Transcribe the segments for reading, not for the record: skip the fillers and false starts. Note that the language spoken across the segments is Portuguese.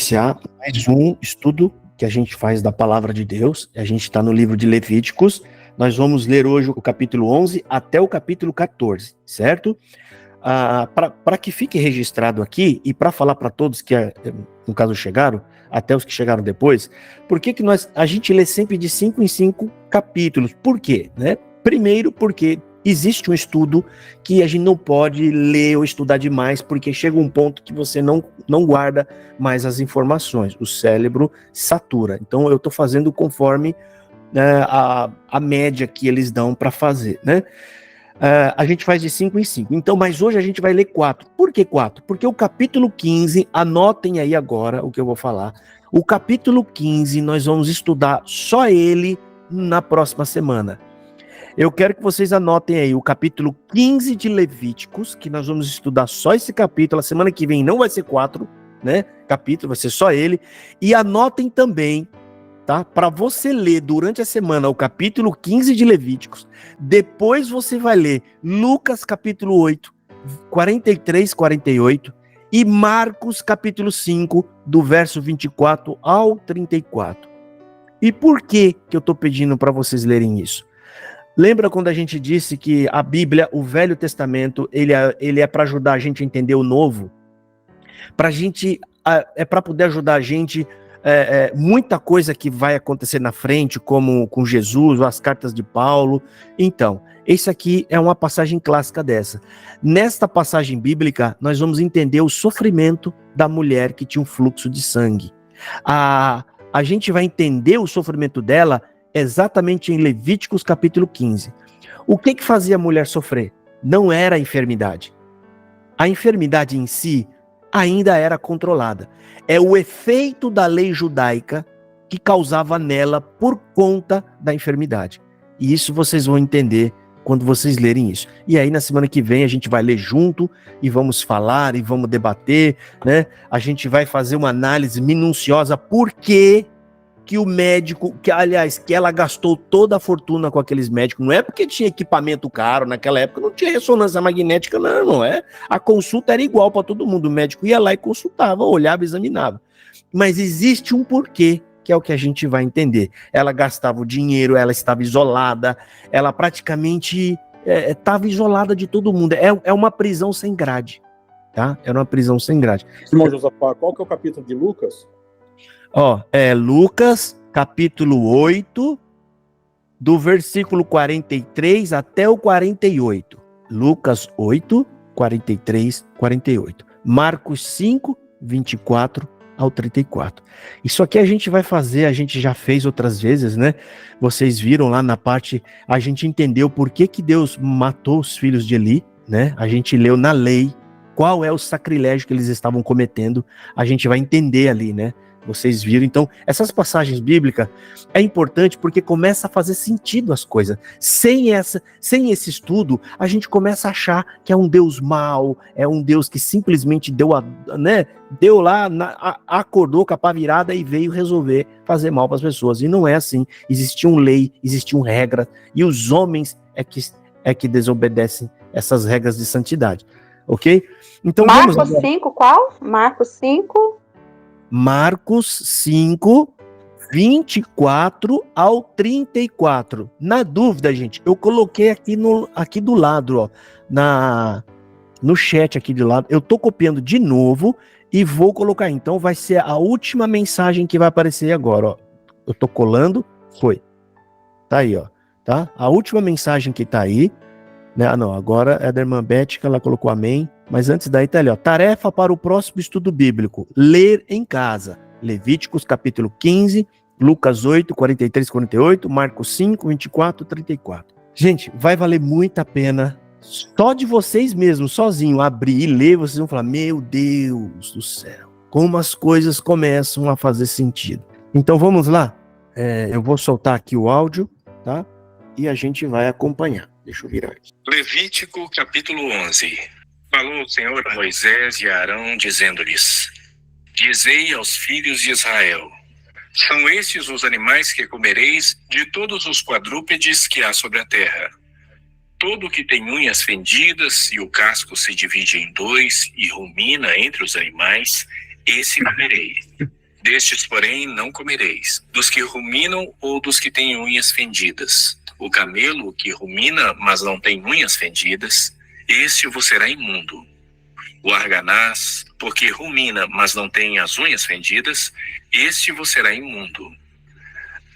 iniciar mais um estudo que a gente faz da Palavra de Deus. A gente está no livro de Levíticos. Nós vamos ler hoje o capítulo 11 até o capítulo 14, certo? Para que fique registrado aqui e para falar para todos que, no caso, chegaram, até os que chegaram depois, por que a gente lê sempre de 5 em 5 capítulos? Por quê? Né? Primeiro, porque existe um estudo que a gente não pode ler ou estudar demais, porque chega um ponto que você não guarda mais as informações, o cérebro satura. Então eu estou fazendo conforme a média que eles dão para fazer, né? A gente faz de 5 em 5. Então, mas hoje a gente vai ler 4. Por que 4? Porque o capítulo 15, anotem aí agora o que eu vou falar. O capítulo 15, nós vamos estudar só ele na próxima semana. Eu quero que vocês anotem aí o capítulo 15 de Levíticos, que nós vamos estudar só esse capítulo. A semana que vem não vai ser 4, né? Capítulo, vai ser só ele. E anotem também, tá? Para você ler durante a semana o capítulo 15 de Levíticos. Depois você vai ler Lucas capítulo 8, 43, 48 e Marcos capítulo 5, do verso 24 ao 34. E por que eu estou pedindo para vocês lerem isso? Lembra quando a gente disse que a Bíblia, o Velho Testamento, ele é para ajudar a gente a entender o Novo? É para poder ajudar a gente muita coisa que vai acontecer na frente, como com Jesus, ou as cartas de Paulo. Então, esse aqui é uma passagem clássica dessa. Nesta passagem bíblica, nós vamos entender o sofrimento da mulher que tinha um fluxo de sangue. A gente vai entender o sofrimento dela exatamente em Levíticos capítulo 15. O que fazia a mulher sofrer? Não era a enfermidade. A enfermidade em si ainda era controlada. É o efeito da lei judaica que causava nela por conta da enfermidade. E isso vocês vão entender quando vocês lerem isso. E aí na semana que vem a gente vai ler junto e vamos falar e vamos debater, né? A gente vai fazer uma análise minuciosa por que o médico, que ela gastou toda a fortuna com aqueles médicos, não é porque tinha equipamento caro naquela época, não tinha ressonância magnética, não é? A consulta era igual para todo mundo, o médico ia lá e consultava, olhava, examinava. Mas existe um porquê, que é o que a gente vai entender. Ela gastava o dinheiro, ela estava isolada, ela praticamente estava isolada de todo mundo. É uma prisão sem grade, tá? Era uma prisão sem grade. Irmão Josafá, qual que é o capítulo de Lucas? Lucas, capítulo 8, do versículo 43 até o 48. Lucas 8, 43, 48. Marcos 5, 24 ao 34. Isso aqui a gente vai fazer, a gente já fez outras vezes, né? Vocês viram lá na parte, a gente entendeu por que Deus matou os filhos de Eli, né? A gente leu na lei qual é o sacrilégio que eles estavam cometendo. A gente vai entender ali, né? Vocês viram, então, essas passagens bíblicas é importante porque começa a fazer sentido as coisas. Sem esse estudo, a gente começa a achar que é um Deus mau, é um Deus que simplesmente deu lá, acordou com a pá virada e veio resolver fazer mal para as pessoas. E não é assim. Existiam lei, existiam regras, e os homens é que desobedecem essas regras de santidade. Ok? Então, Marcos 5, qual? Marcos 5... Marcos 5, 24 ao 34. Na dúvida, gente, eu coloquei aqui do lado, ó, no chat aqui do lado. Eu tô copiando de novo e vou colocar. Então vai ser a última mensagem que vai aparecer agora, ó. Eu tô colando, foi. Tá aí, ó, tá? A última mensagem que tá aí, né? Ah, não, agora é da irmã Beth, que ela colocou amém. Mas antes daí tá ali, ó. Tarefa para o próximo estudo bíblico. Ler em casa. Levíticos capítulo 15, Lucas 8, 43, 48, Marcos 5, 24, 34. Gente, vai valer muito a pena. Só de vocês mesmos, sozinho, abrir e ler, vocês vão falar, meu Deus do céu, como as coisas começam a fazer sentido. Então vamos lá? Eu vou soltar aqui o áudio, tá? E a gente vai acompanhar. Deixa eu virar aqui. Levítico capítulo 11. Falou o Senhor a Moisés e a Arão, dizendo-lhes: Dizei aos filhos de Israel: são estes os animais que comereis de todos os quadrúpedes que há sobre a terra. Todo que tem unhas fendidas e o casco se divide em dois e rumina entre os animais, esse comereis. Destes, porém, não comereis, dos que ruminam ou dos que têm unhas fendidas. O camelo que rumina, mas não tem unhas fendidas, este vos será imundo. O arganaz, porque rumina, mas não tem as unhas fendidas, este vos será imundo.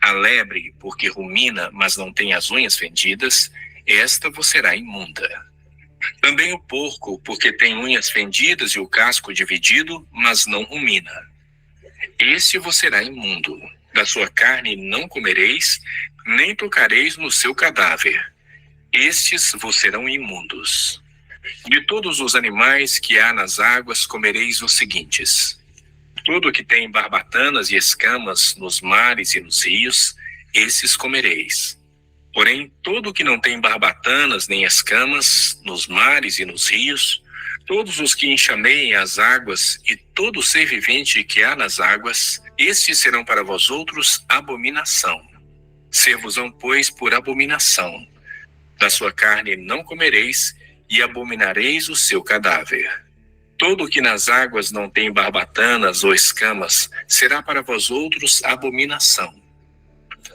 A lebre, porque rumina, mas não tem as unhas fendidas, esta vos será imunda. Também o porco, porque tem unhas fendidas e o casco dividido, mas não rumina. Este vos será imundo. Da sua carne não comereis, nem tocareis no seu cadáver. Estes vos serão imundos. De todos os animais que há nas águas comereis os seguintes: tudo que tem barbatanas e escamas nos mares e nos rios, esses comereis. Porém, todo que não tem barbatanas nem escamas nos mares e nos rios, todos os que enxameiem as águas e todo ser vivente que há nas águas, estes serão para vós outros abominação. Ser-vos-ão, pois, por abominação. Da sua carne não comereis, e abominareis o seu cadáver. Todo que nas águas não tem barbatanas ou escamas, será para vós outros abominação.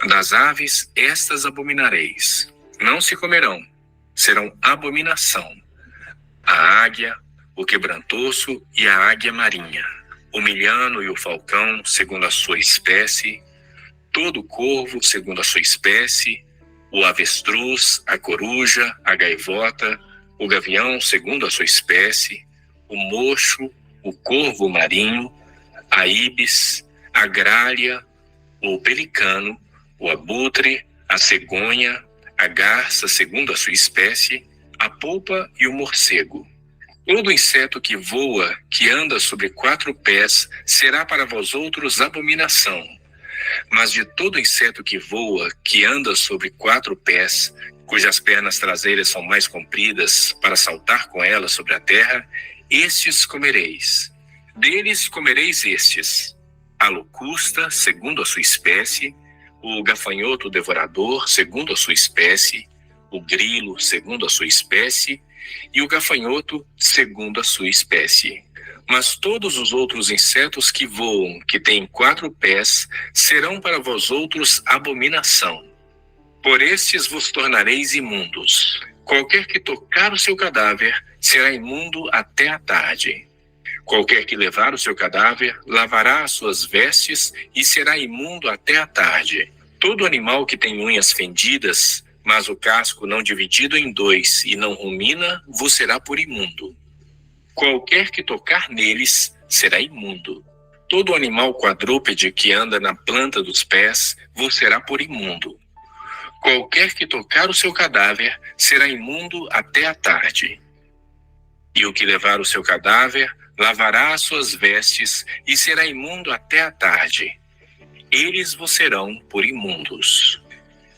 Das aves, estas abominareis. Não se comerão, serão abominação. A águia, o quebrantoço e a águia marinha, o milhano e o falcão, segundo a sua espécie, todo corvo, segundo a sua espécie, o avestruz, a coruja, a gaivota, o gavião, segundo a sua espécie, o mocho, o corvo marinho, a ibis, a gralha, o pelicano, o abutre, a cegonha, a garça, segundo a sua espécie, a polpa e o morcego. Todo inseto que voa, que anda sobre 4 pés, será para vós outros abominação. Mas de todo inseto que voa, que anda sobre 4 pés, cujas pernas traseiras são mais compridas para saltar com elas sobre a terra, estes comereis. Deles comereis estes: a locusta, segundo a sua espécie, o gafanhoto devorador, segundo a sua espécie, o grilo, segundo a sua espécie, e o gafanhoto, segundo a sua espécie. Mas todos os outros insetos que voam, que têm 4 pés, serão para vós outros abominação. Por estes vos tornareis imundos. Qualquer que tocar o seu cadáver será imundo até a tarde. Qualquer que levar o seu cadáver lavará as suas vestes e será imundo até a tarde. Todo animal que tem unhas fendidas, mas o casco não dividido em 2 e não rumina, vos será por imundo. Qualquer que tocar neles será imundo. Todo animal quadrúpede que anda na planta dos pés vos será por imundo. Qualquer que tocar o seu cadáver será imundo até a tarde. E o que levar o seu cadáver lavará as suas vestes e será imundo até a tarde. Eles vos serão por imundos.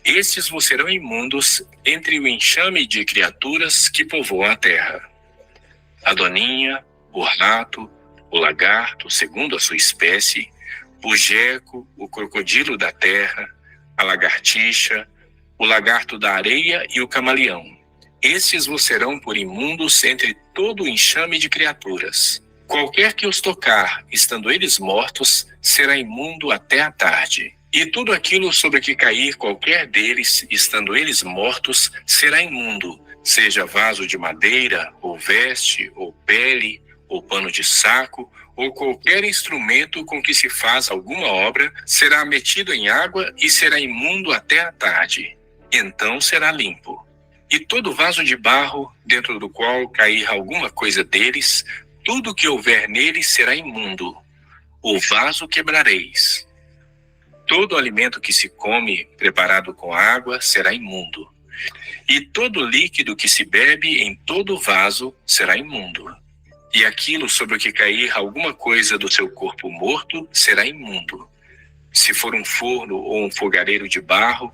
Estes vos serão imundos entre o enxame de criaturas que povoam a terra: a doninha, o rato, o lagarto, segundo a sua espécie, o geco, o crocodilo da terra, a lagartixa, o lagarto da areia e o camaleão. Estes vos serão por imundos entre todo o enxame de criaturas. Qualquer que os tocar, estando eles mortos, será imundo até a tarde. E tudo aquilo sobre que cair qualquer deles, estando eles mortos, será imundo, seja vaso de madeira, ou veste, ou pele, ou pano de saco, ou qualquer instrumento com que se faz alguma obra, será metido em água e será imundo até a tarde. Então será limpo. E todo vaso de barro, dentro do qual cair alguma coisa deles, tudo que houver neles será imundo. O vaso quebrareis. Todo alimento que se come, preparado com água, será imundo. E todo líquido que se bebe em todo vaso será imundo. E aquilo sobre o que cair alguma coisa do seu corpo morto será imundo. Se for um forno ou um fogareiro de barro,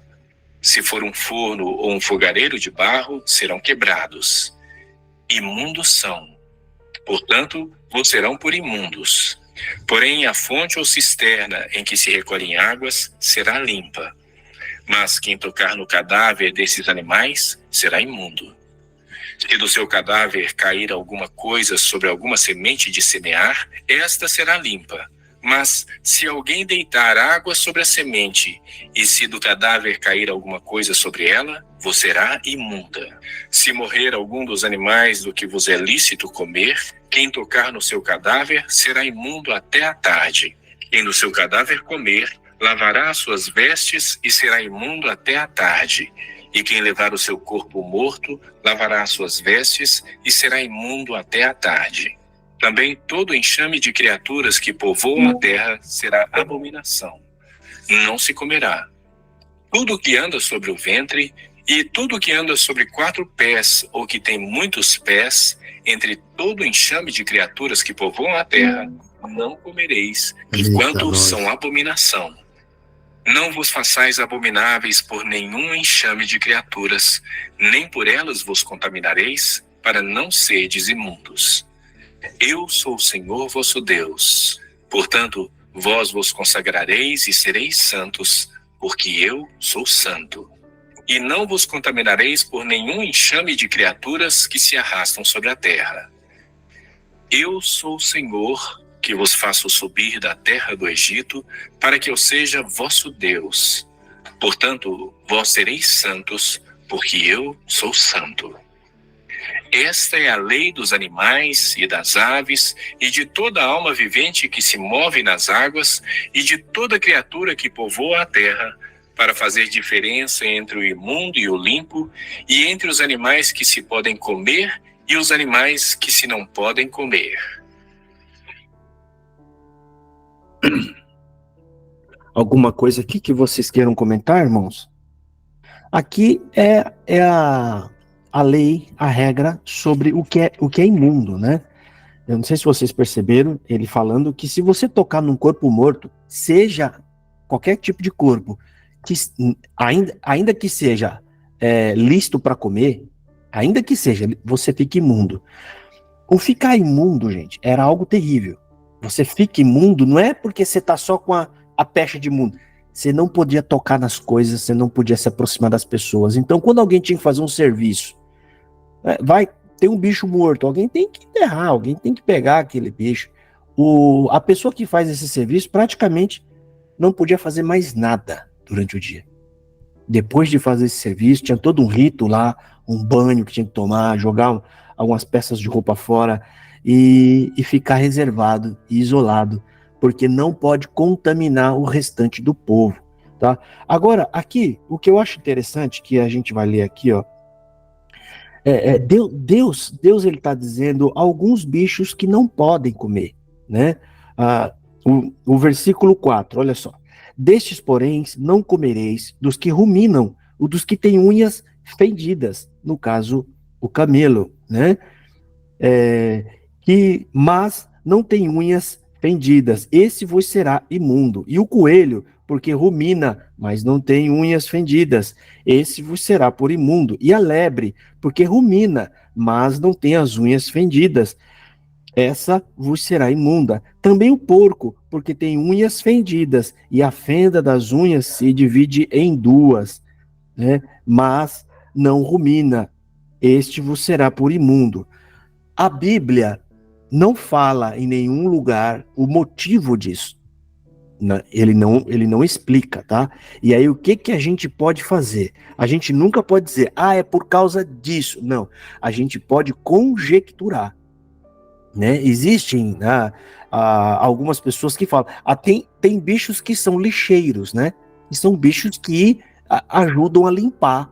serão quebrados. Imundos são. Portanto, vos serão por imundos. Porém, a fonte ou cisterna em que se recolhem águas será limpa. Mas quem tocar no cadáver desses animais será imundo. Se do seu cadáver cair alguma coisa sobre alguma semente de semear, esta será limpa. Mas se alguém deitar água sobre a semente, e se do cadáver cair alguma coisa sobre ela, vos será imunda. Se morrer algum dos animais do que vos é lícito comer, quem tocar no seu cadáver será imundo até a tarde. Quem do seu cadáver comer, lavará as suas vestes e será imundo até a tarde. E quem levar o seu corpo morto, lavará as suas vestes e será imundo até a tarde. Também todo enxame de criaturas que povoam a terra será abominação. Não se comerá. Tudo que anda sobre o ventre e tudo que anda sobre 4 pés ou que tem muitos pés, entre todo enxame de criaturas que povoam a terra, não comereis, enquanto são abominação. Não vos façais abomináveis por nenhum enxame de criaturas, nem por elas vos contaminareis, para não serdes imundos. Eu sou o Senhor vosso Deus. Portanto, vós vos consagrareis e sereis santos, porque eu sou santo. E não vos contaminareis por nenhum enxame de criaturas que se arrastam sobre a terra. Eu sou o Senhor, que vos faço subir da terra do Egito, para que eu seja vosso Deus. Portanto, vós sereis santos, porque eu sou santo. Esta é a lei dos animais e das aves, e de toda alma vivente que se move nas águas, e de toda criatura que povoa a terra, para fazer diferença entre o imundo e o limpo, e entre os animais que se podem comer e os animais que se não podem comer. Alguma coisa aqui que vocês queiram comentar, irmãos? Aqui é a lei, a regra sobre o que é imundo, né? Eu não sei se vocês perceberam ele falando que se você tocar num corpo morto, seja qualquer tipo de corpo, que ainda que seja lícito para comer, ainda que seja, você fica imundo. O ficar imundo, gente, era algo terrível. Você fica imundo não é porque você tá só com a pecha de imundo. Você não podia tocar nas coisas, você não podia se aproximar das pessoas. Então, quando alguém tinha que fazer um serviço, vai ter um bicho morto, alguém tem que enterrar, alguém tem que pegar aquele bicho. A pessoa que faz esse serviço praticamente não podia fazer mais nada durante o dia. Depois de fazer esse serviço, tinha todo um rito lá, um banho que tinha que tomar, jogar algumas peças de roupa fora e ficar reservado e isolado, porque não pode contaminar o restante do povo, tá? Agora, aqui, o que eu acho interessante, que a gente vai ler aqui, ó, Deus ele está dizendo alguns bichos que não podem comer, né? O versículo 4, olha só. Destes, porém, não comereis dos que ruminam, ou dos que têm unhas fendidas, no caso, o camelo, né? Mas não tem unhas fendidas, esse vos será imundo. E o coelho, porque rumina, mas não tem unhas fendidas, esse vos será por imundo. E a lebre, porque rumina, mas não tem as unhas fendidas, essa vos será imunda. Também o porco, porque tem unhas fendidas, e a fenda das unhas se divide em 2, né? Mas não rumina, este vos será por imundo. A Bíblia não fala em nenhum lugar o motivo disso. Ele não explica, tá? E aí o que a gente pode fazer? A gente nunca pode dizer, é por causa disso. Não, a gente pode conjecturar, né? Existem algumas pessoas que falam, tem bichos que são lixeiros, né? E são bichos que ajudam a limpar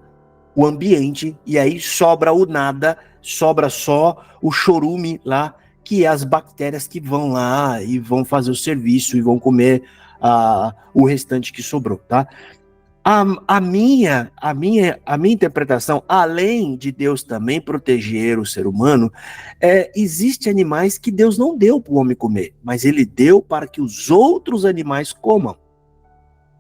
o ambiente, e aí sobra o nada, sobra só o chorume lá, que é as bactérias que vão lá e vão fazer o serviço e vão comer o restante que sobrou, tá? A minha interpretação, além de Deus também proteger o ser humano, existem animais que Deus não deu para o homem comer, mas ele deu para que os outros animais comam.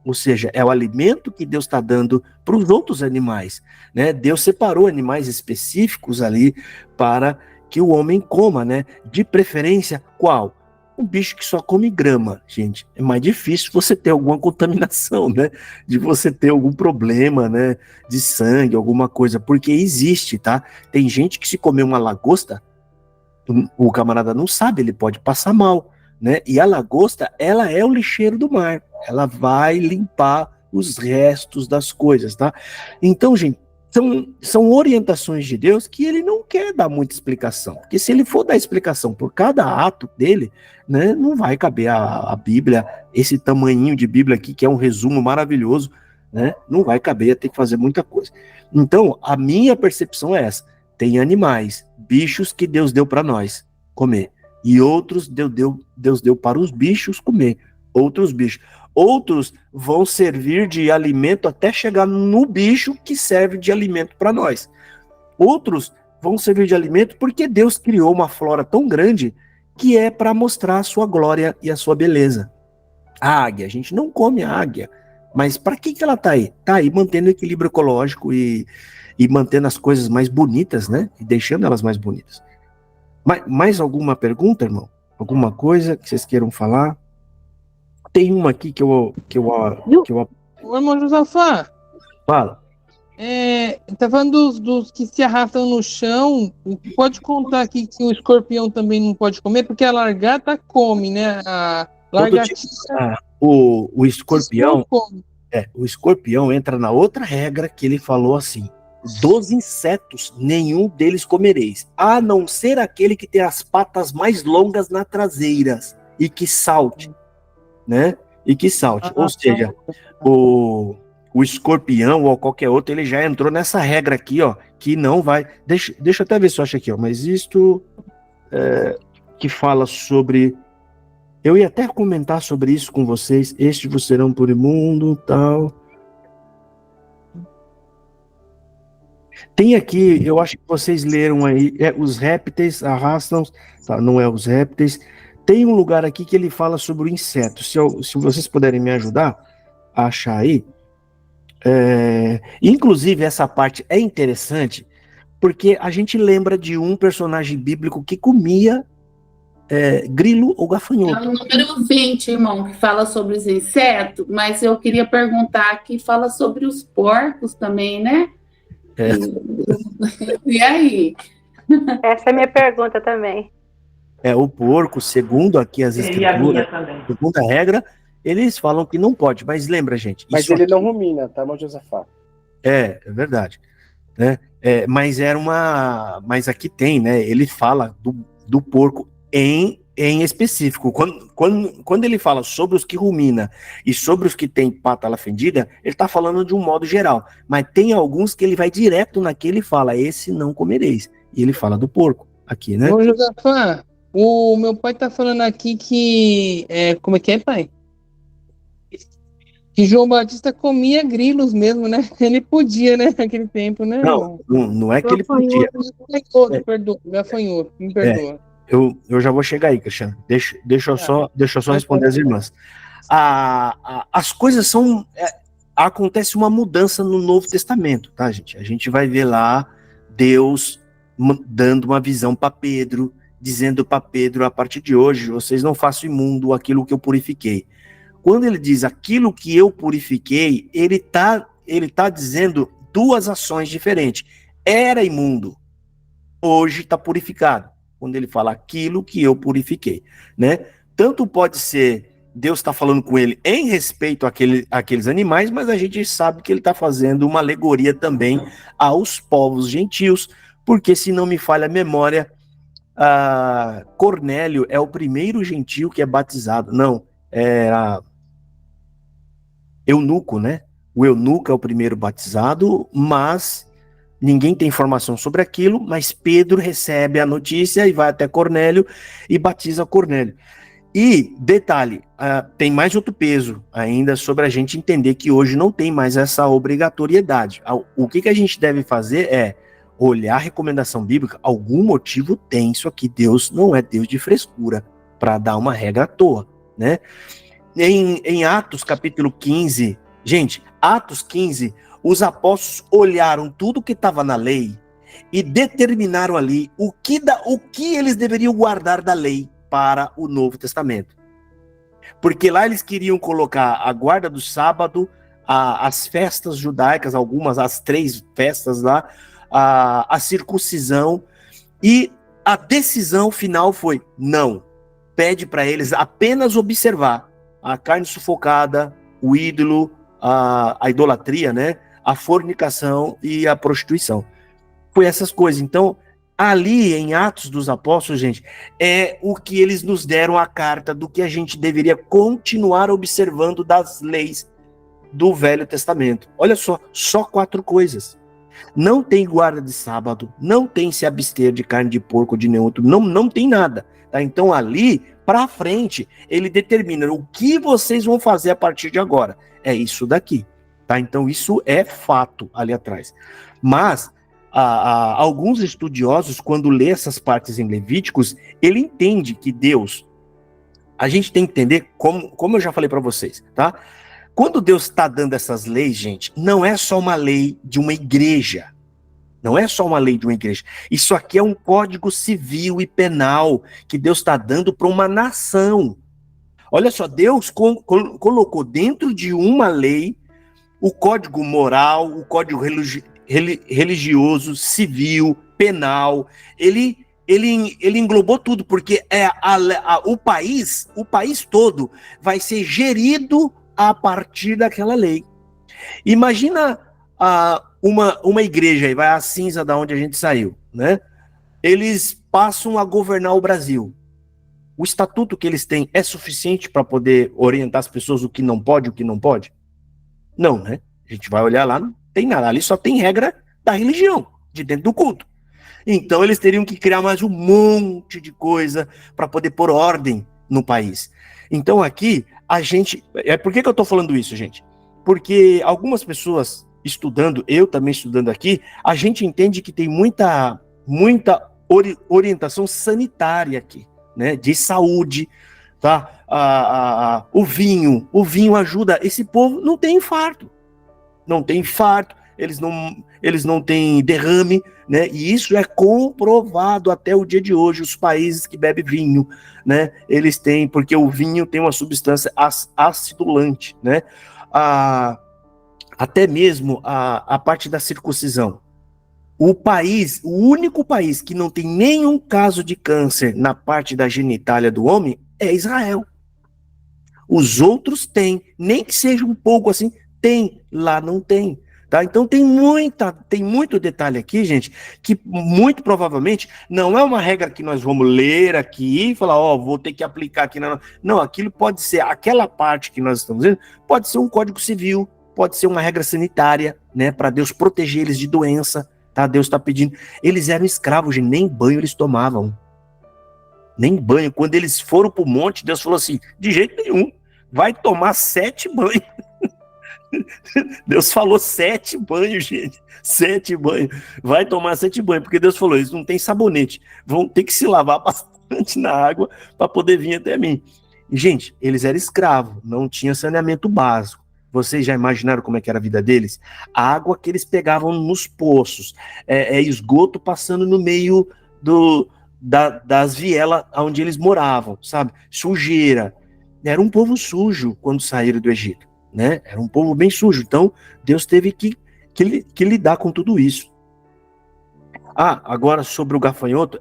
Ou seja, é o alimento que Deus está dando para os outros animais, né? Deus separou animais específicos ali para que o homem coma, né? De preferência, qual? um bicho que só come grama, gente, é mais difícil você ter alguma contaminação, né? De você ter algum problema, né? De sangue, alguma coisa, porque existe, tá? Tem gente que se comer uma lagosta, o camarada não sabe, ele pode passar mal, né? E a lagosta, ela é o lixeiro do mar, ela vai limpar os restos das coisas, tá? Então, gente, são orientações de Deus que ele não quer dar muita explicação, porque se ele for dar explicação por cada ato dele, né, não vai caber a Bíblia, esse tamanhinho de Bíblia aqui, que é um resumo maravilhoso, né, não vai caber, tem que fazer muita coisa. Então, a minha percepção é essa, tem animais, bichos que Deus deu para nós comer, e outros Deus deu para os bichos comer, outros bichos. Outros vão servir de alimento até chegar no bicho que serve de alimento para nós. Outros vão servir de alimento porque Deus criou uma flora tão grande que é para mostrar a sua glória e a sua beleza. A águia, a gente não come a águia, mas para que ela está aí? Está aí mantendo o equilíbrio ecológico e mantendo as coisas mais bonitas, né? E deixando elas mais bonitas. Mais alguma pergunta, irmão? Alguma coisa que vocês queiram falar? Tem uma aqui que eu Ô, irmão Josafá, fala. Tá falando dos que se arrastam no chão. Pode contar aqui que o escorpião também não pode comer, porque a lagarta come, né? A lagartixa. O escorpião. Come. O escorpião entra na outra regra que ele falou assim: dos insetos, nenhum deles comereis, a não ser aquele que tem as patas mais longas nas traseiras e que salte. Né? E que salte. Ou seja, o escorpião ou qualquer outro, ele já entrou nessa regra aqui, ó, que não vai. Deixa eu até ver se eu acho aqui, ó, mas isto que fala sobre. Eu ia até comentar sobre isso com vocês. Estes vos serão por imundo, tal. Tem aqui, eu acho que vocês leram aí, os répteis arrastam, tá, não é os répteis. Tem um lugar aqui que ele fala sobre o inseto. Se vocês puderem me ajudar a achar aí. Inclusive, essa parte é interessante, porque a gente lembra de um personagem bíblico que comia grilo ou gafanhoto. É o número 20, irmão, que fala sobre os insetos, mas eu queria perguntar aqui, fala sobre os porcos também, né? E aí? Essa é a minha pergunta também. O porco, segundo aqui as escrituras, segundo a regra, eles falam que não pode, mas lembra, gente. Mas ele não rumina, tá, irmão Josafá? É verdade. Né? Mas aqui tem, né? Ele fala do porco em específico. Quando ele fala sobre os que rumina e sobre os que tem pata fendida, ele está falando de um modo geral. Mas tem alguns que ele vai direto naquele e fala, esse não comereis. E ele fala do porco aqui, né? Ô, Josafá, o meu pai tá falando aqui que... como é que é, pai? Que João Batista comia grilos mesmo, né? Ele podia, né? Naquele tempo, né? Não é que ele podia. Gafanhoto, me perdoa. Eu já vou chegar aí, Cristiano. Deixa eu só responder as irmãs. As coisas são... acontece uma mudança no Novo Testamento, tá, gente? A gente vai ver lá Deus dando uma visão para Pedro, dizendo para Pedro, a partir de hoje, vocês não façam imundo aquilo que eu purifiquei. Quando ele diz aquilo que eu purifiquei, ele tá dizendo duas ações diferentes. Era imundo, hoje está purificado. Quando ele fala aquilo que eu purifiquei, né? Tanto pode ser Deus está falando com ele em respeito àqueles animais, mas a gente sabe que ele está fazendo uma alegoria também aos povos gentios, porque se não me falha a memória, Cornélio é o primeiro gentio que é batizado. Não, Eunuco, né? O eunuco é o primeiro batizado, mas ninguém tem informação sobre aquilo, mas Pedro recebe a notícia e vai até Cornélio e batiza Cornélio. E, detalhe, tem mais outro peso ainda sobre a gente entender que hoje não tem mais essa obrigatoriedade. O que a gente deve fazer é olhar a recomendação bíblica, algum motivo tem isso aqui, Deus não é Deus de frescura, para dar uma regra à toa, né? Em Atos capítulo 15, gente, Atos 15, os apóstolos olharam tudo que estava na lei e determinaram ali o que eles deveriam guardar da lei. para o Novo Testamento. Porque lá eles queriam colocar a guarda do sábado, as festas judaicas, algumas, as 3 festas lá, a circuncisão, e a decisão final foi, não, pede para eles apenas observar a carne sufocada, o ídolo, a idolatria, né? A fornicação e a prostituição. Foi essas coisas. Então, ali em Atos dos Apóstolos, gente, é o que eles nos deram a carta do que a gente deveria continuar observando das leis do Velho Testamento. Olha só 4 coisas. Não tem guarda de sábado, não tem se abster de carne de porco ou de nenhum outro, não tem nada. Tá? Então ali, para frente, ele determina o que vocês vão fazer a partir de agora. É isso daqui. Tá? Então isso é fato ali atrás. Mas alguns estudiosos, quando lê essas partes em Levíticos, ele entende que Deus, a gente tem que entender, como eu já falei para vocês, tá? Quando Deus está dando essas leis, gente, não é só uma lei de uma igreja. Não é só uma lei de uma igreja. Isso aqui é um código civil e penal que Deus está dando para uma nação. Olha só, Deus colocou dentro de uma lei o código moral, o código religioso, civil, penal. Ele englobou tudo, porque o país todo vai ser gerido a partir daquela lei. Imagina uma igreja, aí vai a cinza da onde a gente saiu, né? Eles passam a governar o Brasil. O estatuto que eles têm é suficiente para poder orientar as pessoas o que não pode, o que não pode? Não, né? A gente vai olhar lá, não tem nada. Ali só tem regra da religião, de dentro do culto. Então eles teriam que criar mais um monte de coisa para poder pôr ordem no país. Então aqui, por que eu estou falando isso, gente? Porque algumas pessoas estudando, eu também estudando aqui, a gente entende que tem muita orientação sanitária aqui, né? De saúde, tá? O vinho ajuda. Esse povo não tem infarto. Não tem infarto, eles não têm derrame, né? E isso é comprovado até o dia de hoje. Os países que bebem vinho, né? Eles têm, porque o vinho tem uma substância acidulante, né? Até mesmo a parte da circuncisão. O único país que não tem nenhum caso de câncer na parte da genitália do homem é Israel. Os outros têm, nem que seja um pouco assim, tem, lá não tem. Tá? Então tem muito detalhe aqui, gente, que muito provavelmente não é uma regra que nós vamos ler aqui e falar, vou ter que aplicar aqui. Não, aquilo pode ser, aquela parte que nós estamos vendo, pode ser um código civil, pode ser uma regra sanitária, né, para Deus proteger eles de doença, tá? Deus está pedindo. Eles eram escravos, gente, nem banho eles tomavam. Nem banho. Quando eles foram pro monte, Deus falou assim, de jeito nenhum, vai tomar 7 banhos. Deus falou 7 banhos, gente. 7 banhos. Vai tomar 7 banhos, porque Deus falou, eles não têm sabonete. Vão ter que se lavar bastante na água para poder vir até mim. E, gente, eles eram escravos, não tinha saneamento básico. Vocês já imaginaram como é que era a vida deles? A água que eles pegavam nos poços, esgoto passando no meio das vielas onde eles moravam, sabe? Sujeira. Era um povo sujo quando saíram do Egito, né? Era um povo bem sujo. Então, Deus teve que lidar com tudo isso. Agora sobre o gafanhoto,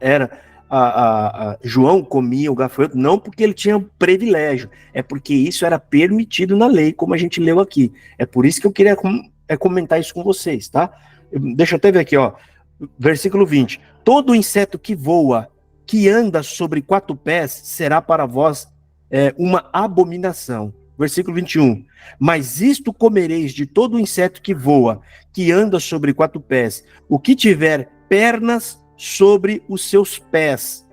João comia o gafanhoto não porque ele tinha privilégio, é porque isso era permitido na lei, como a gente leu aqui. É por isso que eu queria comentar isso com vocês, tá? Deixa eu até ver aqui, versículo 20. Todo inseto que voa, que anda sobre 4 pés, será para vós uma abominação. Versículo 21. Mas isto comereis de todo inseto que voa, que anda sobre 4 pés, o que tiver pernas sobre os seus pés,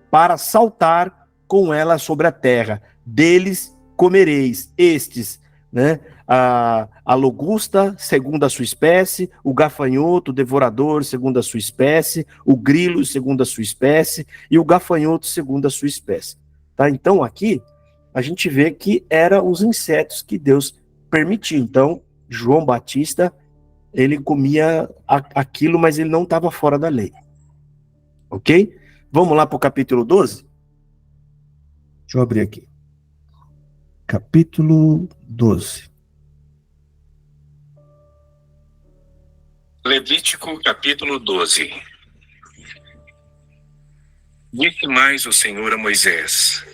para saltar com elas sobre a terra. Deles comereis estes, né? A locusta, segundo a sua espécie, o gafanhoto, o devorador, segundo a sua espécie, o grilo, segundo a sua espécie, e o gafanhoto, segundo a sua espécie. Tá? Então, aqui, a gente vê que eram os insetos que Deus permitiu. Então, João Batista, ele comia aquilo, mas ele não estava fora da lei. Ok? Vamos lá para o capítulo 12? Deixa eu abrir aqui. Capítulo 12. Levítico, capítulo 12. Disse mais o Senhor a Moisés: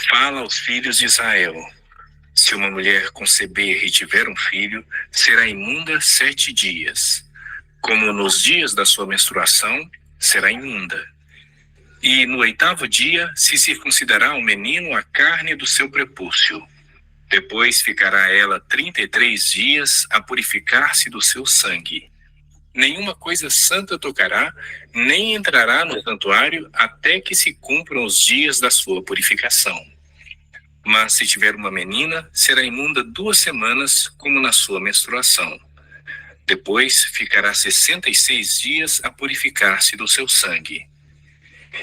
fala aos filhos de Israel: se uma mulher conceber e tiver um filho, será imunda 7 dias. Como nos dias da sua menstruação, será imunda. E no 8º dia se circuncidará ao menino a carne do seu prepúcio. Depois ficará ela 33 dias a purificar-se do seu sangue. Nenhuma coisa santa tocará, nem entrará no santuário até que se cumpram os dias da sua purificação. Mas se tiver uma menina, será imunda 2 semanas, como na sua menstruação. Depois ficará 66 dias a purificar-se do seu sangue.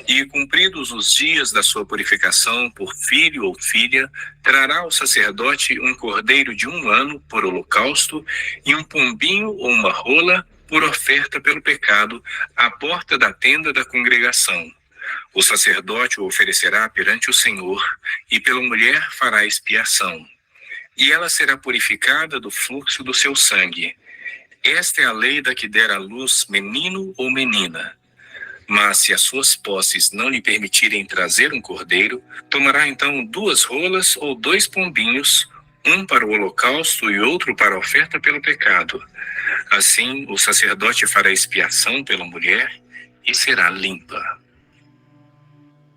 E cumpridos os dias da sua purificação por filho ou filha, trará ao sacerdote um cordeiro de 1 ano por holocausto e um pombinho ou uma rola por oferta pelo pecado à porta da tenda da congregação. O sacerdote o oferecerá perante o Senhor, e pela mulher fará expiação. E ela será purificada do fluxo do seu sangue. Esta é a lei da que der à luz menino ou menina. Mas se as suas posses não lhe permitirem trazer um cordeiro, tomará então 2 rolas ou 2 pombinhos, um para o holocausto e outro para a oferta pelo pecado. Assim, o sacerdote fará expiação pela mulher e será limpa.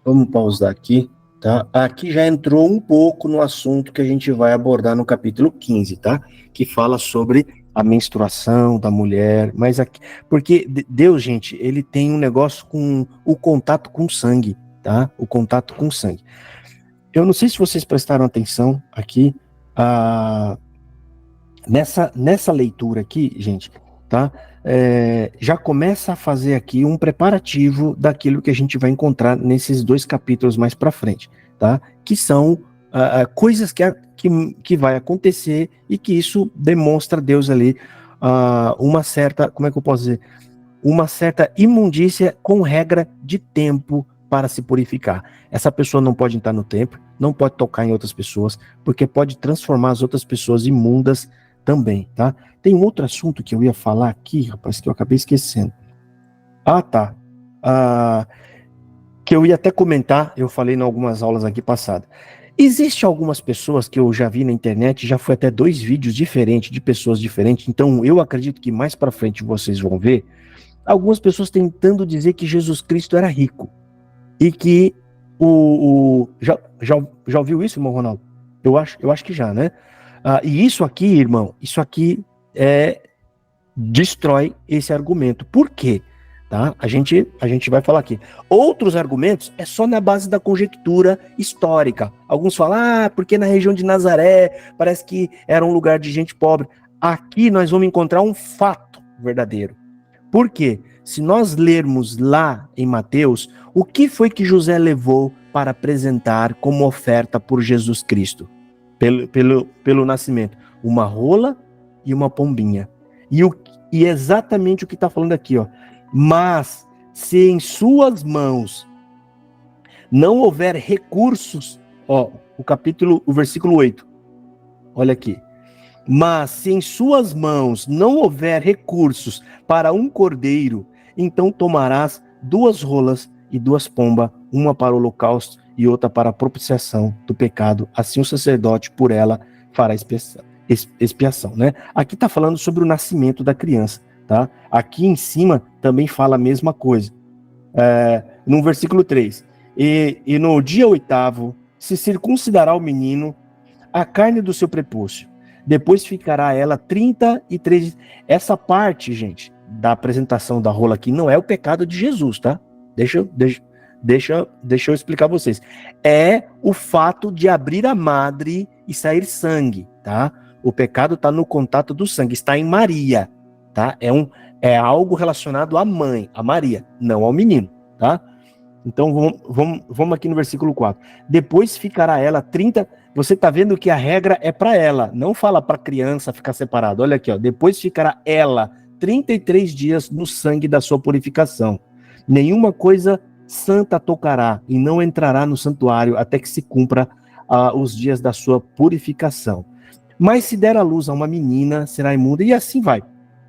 Vamos pausar aqui, tá? Aqui já entrou um pouco no assunto que a gente vai abordar no capítulo 15, tá? Que fala sobre a menstruação da mulher, mas aqui, porque Deus, gente, ele tem um negócio com o contato com o sangue, tá? O contato com o sangue. Eu não sei se vocês prestaram atenção aqui, nessa leitura aqui, gente, tá? Já começa a fazer aqui um preparativo daquilo que a gente vai encontrar nesses 2 capítulos mais para frente, tá? Que são coisas que vai acontecer e que isso demonstra Deus ali uma certa, como é que eu posso dizer? Uma certa imundícia com regra de tempo para se purificar. Essa pessoa não pode entrar no templo, não pode tocar em outras pessoas, porque pode transformar as outras pessoas imundas também, tá? Tem um outro assunto que eu ia falar aqui, rapaz, que eu acabei esquecendo. Tá. Que eu ia até comentar, eu falei em algumas aulas aqui passadas. Existem algumas pessoas que eu já vi na internet, já foi até 2 vídeos diferentes, de pessoas diferentes, então eu acredito que mais para frente vocês vão ver, algumas pessoas tentando dizer que Jesus Cristo era rico, e que já ouviu isso, irmão Ronaldo? Eu acho que já, né? E isso aqui, irmão, destrói esse argumento. Por quê? Tá? A gente vai falar aqui. Outros argumentos é só na base da conjectura histórica. Alguns falam, porque na região de Nazaré parece que era um lugar de gente pobre. Aqui nós vamos encontrar um fato verdadeiro. Por quê? Se nós lermos lá em Mateus, o que foi que José levou para apresentar como oferta por Jesus Cristo? Pelo nascimento. Uma rola e uma pombinha. E exatamente o que está falando aqui, ó. Mas, se em suas mãos não houver recursos, o versículo 8, olha aqui. Mas, se em suas mãos não houver recursos para um cordeiro, então tomarás 2 rolas e 2 pombas, uma para o holocausto e outra para a propiciação do pecado. Assim o sacerdote por ela fará expiação, né? Aqui está falando sobre o nascimento da criança. Tá? Aqui em cima também fala a mesma coisa. No versículo 3. E no dia 8º se circuncidará o menino a carne do seu prepúcio. Depois ficará ela 33 dias. Essa parte, gente, da apresentação da rola aqui não é o pecado de Jesus, tá? Deixa eu explicar a vocês. É o fato de abrir a madre e sair sangue, tá? O pecado está no contato do sangue, está em Maria. Tá? É algo relacionado à mãe, a Maria, não ao menino, tá? Então vamos aqui no versículo 4. Depois ficará ela 30. Você tá vendo que a regra é para ela, não fala para a criança ficar separado. Olha aqui, ó. Depois ficará ela 33 dias no sangue da sua purificação. Nenhuma coisa santa tocará e não entrará no santuário até que se cumpra os dias da sua purificação. Mas se der à luz a uma menina, será imunda, e assim vai,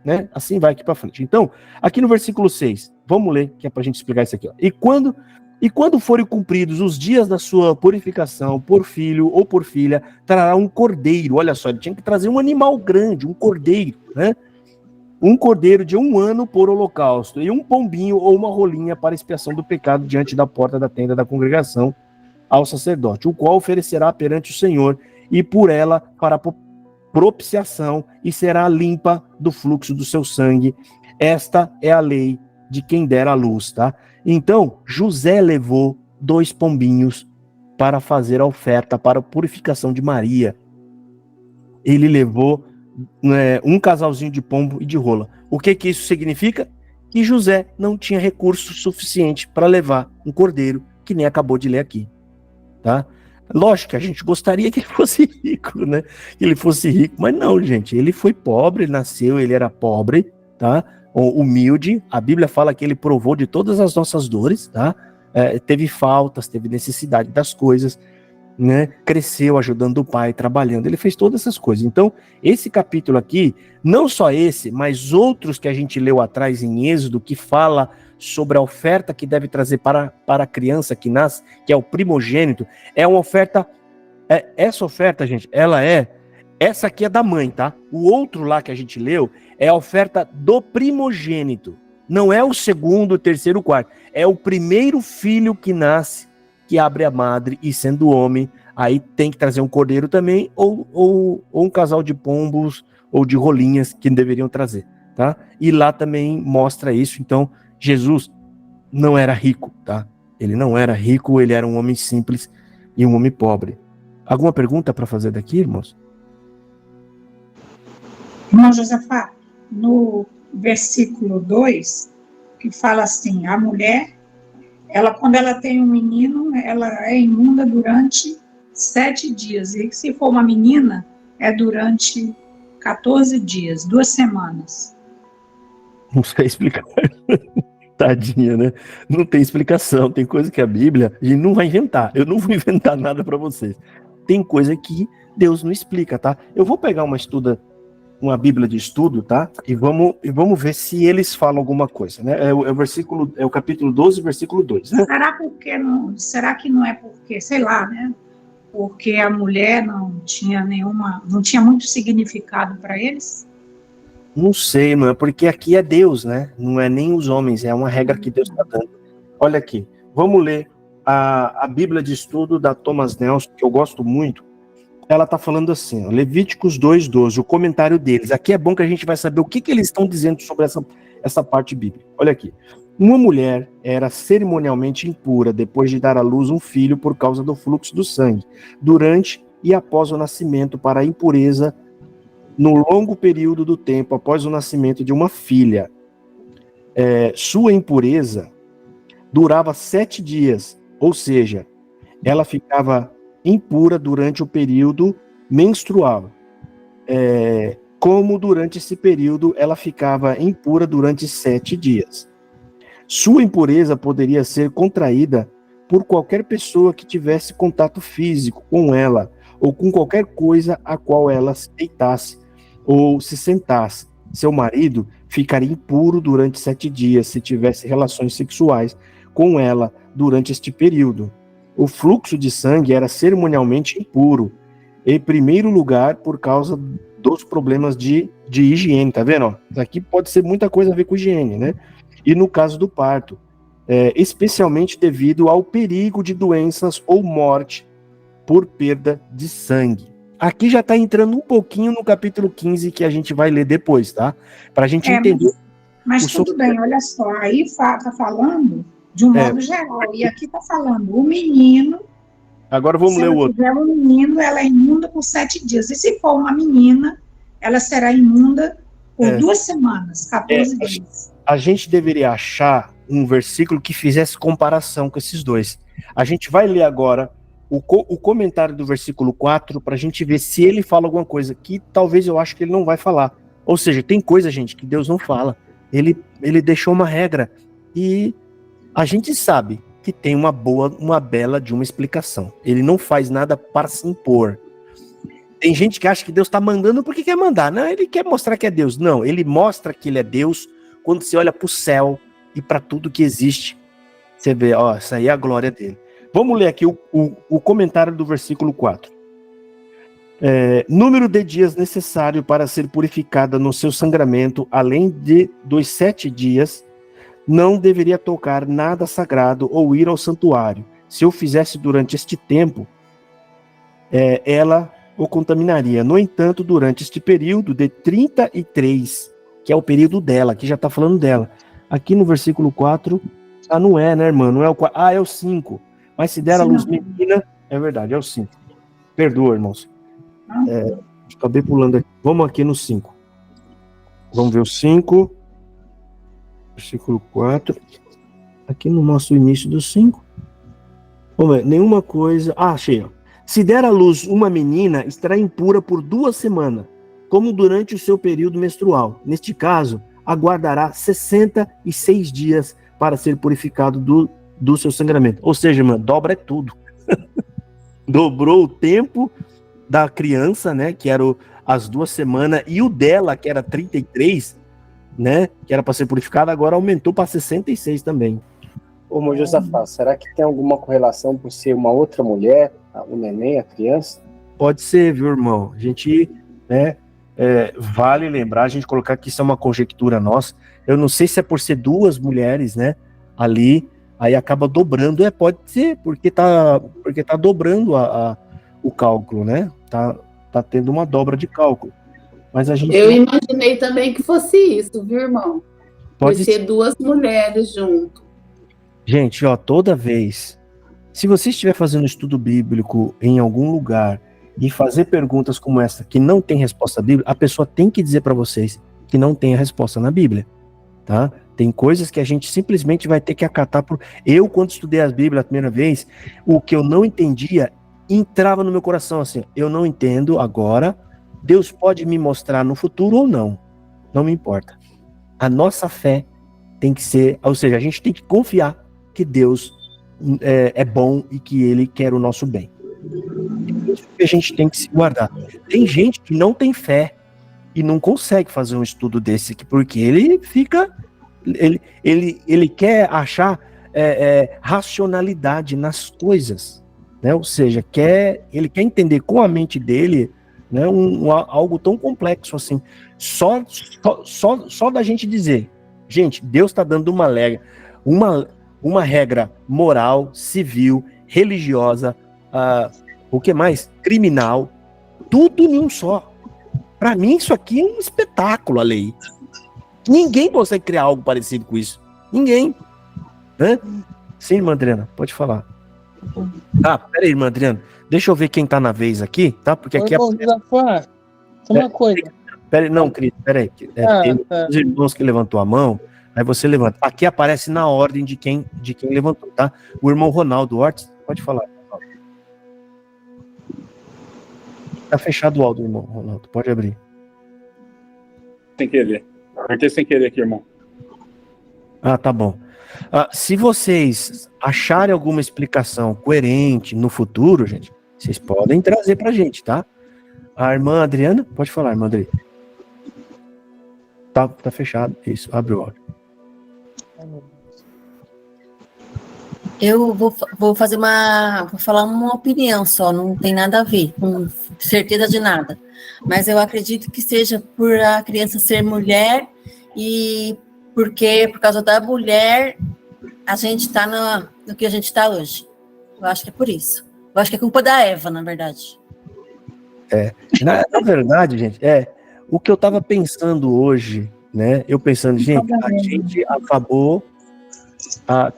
né? Assim vai aqui para frente. Então, aqui no versículo 6, vamos ler, que é para a gente explicar isso aqui. Ó. E quando forem cumpridos os dias da sua purificação, por filho ou por filha, trará um cordeiro. Olha só, ele tinha que trazer um animal grande, um cordeiro, né? Um cordeiro de 1 ano por holocausto, e um pombinho ou uma rolinha para expiação do pecado diante da porta da tenda da congregação ao sacerdote, o qual oferecerá perante o Senhor, e por ela para propiciação, e será limpa do fluxo do seu sangue. Esta é a lei de quem der a luz, tá? Então, José levou 2 pombinhos para fazer a oferta para a purificação de Maria. Ele levou um casalzinho de pombo e de rola. O que isso significa? Que José não tinha recurso suficiente para levar um cordeiro, que nem acabou de ler aqui, tá? Lógico que a gente gostaria que ele fosse rico, né? Que ele fosse rico, mas não, gente. Ele foi pobre, ele nasceu, ele era pobre, tá? Humilde. A Bíblia fala que ele provou de todas as nossas dores, tá? Teve faltas, teve necessidade das coisas, né? Cresceu ajudando o pai, trabalhando. Ele fez todas essas coisas. Então, esse capítulo aqui, não só esse, mas outros que a gente leu atrás em Êxodo, que fala sobre a oferta que deve trazer para a criança que nasce, que é o primogênito, é uma oferta, essa oferta, gente, essa aqui é da mãe, tá? O outro lá que a gente leu é a oferta do primogênito, não é o segundo, o terceiro, o quarto, é o primeiro filho que nasce, que abre a madre, e sendo homem, aí tem que trazer um cordeiro também, ou um casal de pombos, ou de rolinhas, que deveriam trazer, tá? E lá também mostra isso. Então, Jesus não era rico, tá? Ele não era rico, ele era um homem simples e um homem pobre. Alguma pergunta para fazer daqui, irmãos? Irmão Josafá, no versículo 2, que fala assim, a mulher, quando ela tem um menino, ela é imunda durante 7 dias, e se for uma menina, é durante 14 dias, 2 semanas. Não sei explicar. Tadinha, né? Não tem explicação. Tem coisa que a Bíblia, a gente não vai inventar. Eu não vou inventar nada para vocês. Tem coisa que Deus não explica, tá? Eu vou pegar uma Bíblia de estudo, tá? E vamos ver se eles falam alguma coisa, né? É o capítulo 12, versículo 2, né? Será que não é porque, sei lá, né? Porque a mulher não tinha muito significado para eles? Não sei, não é porque aqui é Deus, né? Não é nem os homens, é uma regra que Deus está dando. Olha aqui, vamos ler a Bíblia de estudo da Thomas Nelson, que eu gosto muito. Ela está falando assim, ó, Levíticos 2:12, o comentário deles. Aqui é bom que a gente vai saber o que eles estão dizendo sobre essa parte bíblica. Olha aqui. Uma mulher era cerimonialmente impura depois de dar à luz um filho por causa do fluxo do sangue, durante e após o nascimento, para a impureza no longo período do tempo após o nascimento de uma filha. Sua impureza durava 7 dias, ou seja, ela ficava impura durante o período menstrual. Como durante esse período ela ficava impura durante 7 dias. Sua impureza poderia ser contraída por qualquer pessoa que tivesse contato físico com ela, ou com qualquer coisa a qual ela se deitasse ou se sentasse. Seu marido ficaria impuro durante 7 dias se tivesse relações sexuais com ela durante este período. O fluxo de sangue era cerimonialmente impuro, em primeiro lugar por causa dos problemas de higiene, tá vendo? Aqui pode ser muita coisa a ver com higiene, né? E no caso do parto, especialmente devido ao perigo de doenças ou morte por perda de sangue. Aqui já está entrando um pouquinho no capítulo 15, que a gente vai ler depois, tá? Para a gente entender. Mas tudo bem, olha só, aí está falando de um modo geral, e aqui está falando o menino. Agora vamos ler o outro. Se ela tiver um menino, ela é imunda por 7 dias. E se for uma menina, ela será imunda por 2 semanas, 14 dias. A gente deveria achar um versículo que fizesse comparação com esses dois. A gente vai ler agora o comentário do versículo 4 para a gente ver se ele fala alguma coisa que talvez eu acho que ele não vai falar. Ou seja, tem coisa, gente, que Deus não fala. Ele deixou uma regra e a gente sabe que tem uma bela de uma explicação. Ele não faz nada para se impor. Tem gente que acha que Deus está mandando porque quer mandar. Não, ele quer mostrar que é Deus. Não, ele mostra que ele é Deus quando você olha para o céu e para tudo que existe. Você vê, ó, essa aí é a glória dele. Vamos ler aqui o comentário do versículo 4. Número de dias necessário para ser purificada no seu sangramento, além dos 7 dias, não deveria tocar nada sagrado ou ir ao santuário. Se o fizesse durante este tempo, ela o contaminaria. No entanto, durante este período de 33, que é o período dela, que já está falando dela. Aqui no versículo 4, não é, né, irmã? Não é o 4. É o 5. Mas se der a luz menina, é verdade, é o 5. Perdoa, irmãos. Acabei pulando aqui. Vamos aqui no 5. Vamos ver o 5. Versículo 4. Aqui no nosso início do 5. Vamos ver. Nenhuma coisa. Achei, ó. Se der à luz uma menina, estará impura por 2 semanas, como durante o seu período menstrual. Neste caso, aguardará 66 dias para ser purificado do seu sangramento. Ou seja, irmã, dobra tudo. Dobrou o tempo da criança, né, que era as 2 semanas, e o dela, que era 33, né, que era para ser purificado, agora aumentou para 66 também. Ô, irmão Josafá, será que tem alguma correlação por ser uma outra mulher, o neném, a criança? Pode ser, viu, irmão? A gente, né, vale lembrar, a gente colocar que isso é uma conjectura nossa. Eu não sei se é por ser 2 mulheres, né, ali, aí acaba dobrando. Pode ser, porque tá dobrando o cálculo, né? Tá tendo uma dobra de cálculo. Mas a gente... Eu imaginei também que fosse isso, viu, irmão? Pode ser 2 mulheres junto. Gente, ó, toda vez, se você estiver fazendo estudo bíblico em algum lugar e fazer perguntas como essa que não tem resposta bíblica, a pessoa tem que dizer para vocês que não tem a resposta na Bíblia, tá? Tem coisas que a gente simplesmente vai ter que acatar. Eu, quando estudei as Bíblias a primeira vez, o que eu não entendia entrava no meu coração assim, eu não entendo agora, Deus pode me mostrar no futuro ou não, não me importa. A nossa fé tem que ser, ou seja, a gente tem que confiar que Deus é bom e que Ele quer o nosso bem. Isso que a gente tem que se guardar. Tem gente que não tem fé e não consegue fazer um estudo desse aqui, porque ele fica, ele quer achar racionalidade nas coisas, né? Ou seja, ele quer entender com a mente dele, né, algo tão complexo assim. Só da gente dizer, gente, Deus está dando uma regra moral, civil, religiosa, o que mais? Criminal, tudo em um só. Para mim, isso aqui é um espetáculo, a lei. Ninguém consegue criar algo parecido com isso. Ninguém. Né? Sim, irmã Adriana, pode falar. Peraí, irmã Adriana. Deixa eu ver quem tá na vez aqui, tá? Porque aqui Josafá, uma coisa. Peraí, não, Cris, peraí. Tem os irmãos que levantou a mão, aí você levanta. Aqui aparece na ordem de quem levantou, tá? O irmão Ronaldo Ortiz, pode falar. Tá fechado o áudio, irmão Ronaldo, pode abrir. Sem querer. Apertei sem querer aqui, irmão. Tá bom. Se vocês acharem alguma explicação coerente no futuro, gente, vocês podem trazer pra gente, tá? A irmã Adriana, pode falar, irmã Adriana. Tá fechado, isso, abre o áudio. Eu vou falar uma opinião só, não tem nada a ver, com certeza de nada. Mas eu acredito que seja por a criança ser mulher e porque por causa da mulher a gente está no que a gente está hoje. Eu acho que é por isso. Eu acho que é culpa da Eva, na verdade. Na verdade, gente, o que eu estava pensando hoje, né? Eu pensando, gente, a gente acabou...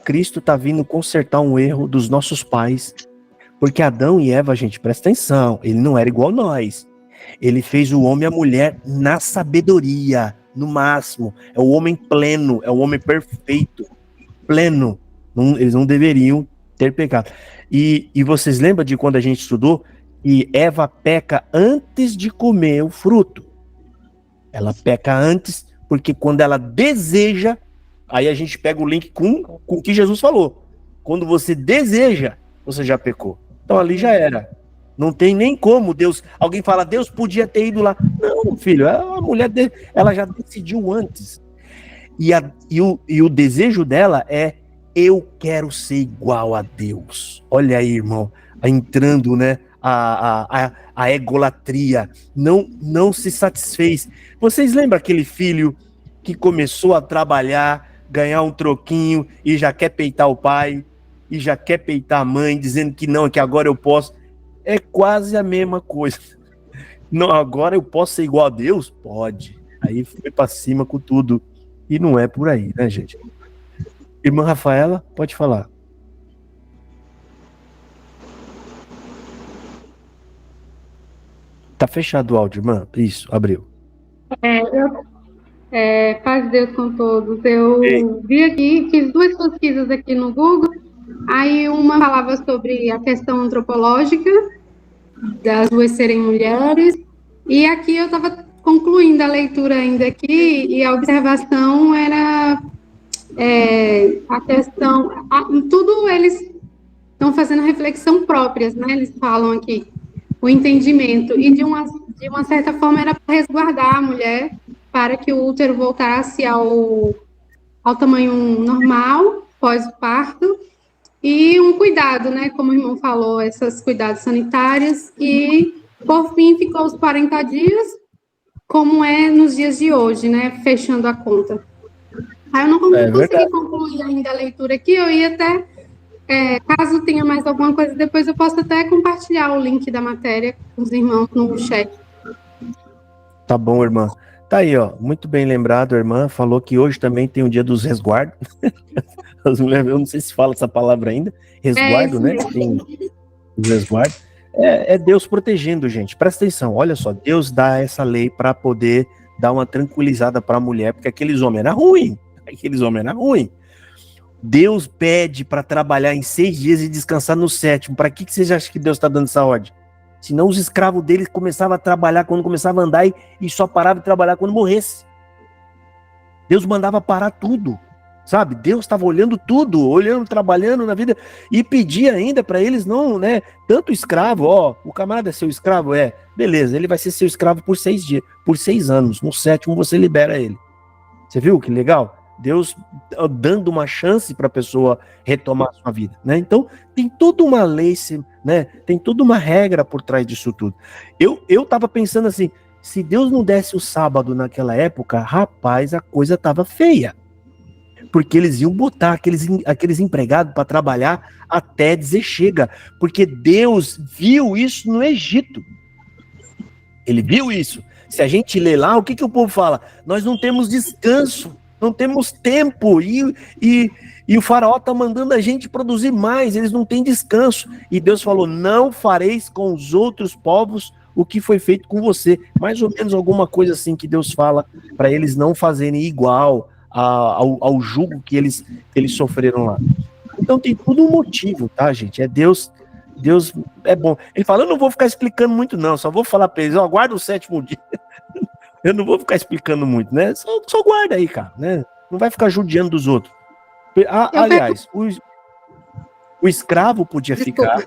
Cristo está vindo consertar um erro dos nossos pais, porque Adão e Eva, gente, presta atenção, ele não era igual a nós. Ele fez o homem e a mulher na sabedoria, no máximo. É o homem pleno, é o homem perfeito, pleno. Eles não deveriam ter pecado. E vocês lembram de quando a gente estudou que Eva peca antes de comer o fruto? Ela peca antes, porque quando ela deseja, aí a gente pega o link com o que Jesus falou. Quando você deseja, você já pecou. Então ali já era. Não tem nem como Deus... Alguém fala, Deus podia ter ido lá. Não, filho, a mulher dele, ela já decidiu antes. E o desejo dela é, eu quero ser igual a Deus. Olha aí, irmão, entrando, né, a egolatria. Não se satisfez. Vocês lembram aquele filho que começou a trabalhar, ganhar um troquinho e já quer peitar o pai, e já quer peitar a mãe, dizendo que não, que agora eu posso? É quase a mesma coisa. Não, agora eu posso ser igual a Deus? Pode. Aí foi pra cima com tudo. E não é por aí, né, gente? Irmã Rafaela, pode falar. Tá fechado o áudio, irmã. Isso, abriu. Paz de Deus com todos. Eu vi aqui, fiz 2 pesquisas aqui no Google. Aí uma falava sobre a questão antropológica das 2 serem mulheres. E aqui eu estava concluindo a leitura ainda aqui, e a observação era a questão... Em tudo eles estão fazendo reflexão próprias, né? Eles falam aqui, o entendimento. E de uma certa forma era para resguardar a mulher, para que o útero voltasse ao tamanho normal, pós o parto, e um cuidado, né, como o irmão falou, esses cuidados sanitários, e por fim ficou os 40 dias, como é nos dias de hoje, né, fechando a conta. Aí eu não consegui concluir ainda a leitura aqui, eu ia até, caso tenha mais alguma coisa, depois eu posso até compartilhar o link da matéria com os irmãos no chat. Tá bom, irmã. Tá aí, ó, muito bem lembrado, a irmã falou que hoje também tem o dia dos resguardos. Eu não sei se fala essa palavra ainda, resguardo, né? Tem os resguardos. É Deus protegendo, gente. Presta atenção, olha só, Deus dá essa lei para poder dar uma tranquilizada para a mulher, porque aqueles homens eram ruins. Deus pede para trabalhar em 6 dias e descansar no 7º. Para que vocês acham que Deus está dando essa ordem? Senão os escravos deles começavam a trabalhar quando começava a andar e só parava de trabalhar quando morresse. Deus mandava parar tudo, sabe? Deus estava olhando tudo, trabalhando na vida e pedia ainda para eles não, né? Tanto escravo, ó, o camarada é seu escravo? Beleza, ele vai ser seu escravo por 6 dias, por 6 anos. No 7º você libera ele. Você viu que legal? Deus dando uma chance para a pessoa retomar a sua vida, né? Então, tem toda uma lei, né? Tem toda uma regra por trás disso tudo. Eu tava pensando assim, se Deus não desse o sábado naquela época, rapaz, a coisa tava feia. Porque eles iam botar aqueles empregados para trabalhar até dizer chega. Porque Deus viu isso no Egito. Ele viu isso. Se a gente lê lá, o que o povo fala? Nós não temos descanso. Não temos tempo, e o faraó está mandando a gente produzir mais, eles não têm descanso. E Deus falou, não fareis com os outros povos o que foi feito com você. Mais ou menos alguma coisa assim que Deus fala para eles não fazerem igual ao jugo que eles sofreram lá. Então tem tudo um motivo, tá, gente? É Deus é bom. Ele fala, eu não vou ficar explicando muito não, só vou falar para eles, ó, guarda o 7º dia. Eu não vou ficar explicando muito, né? Só guarda aí, cara, né? Não vai ficar judiando dos outros. Aliás, o escravo podia ficar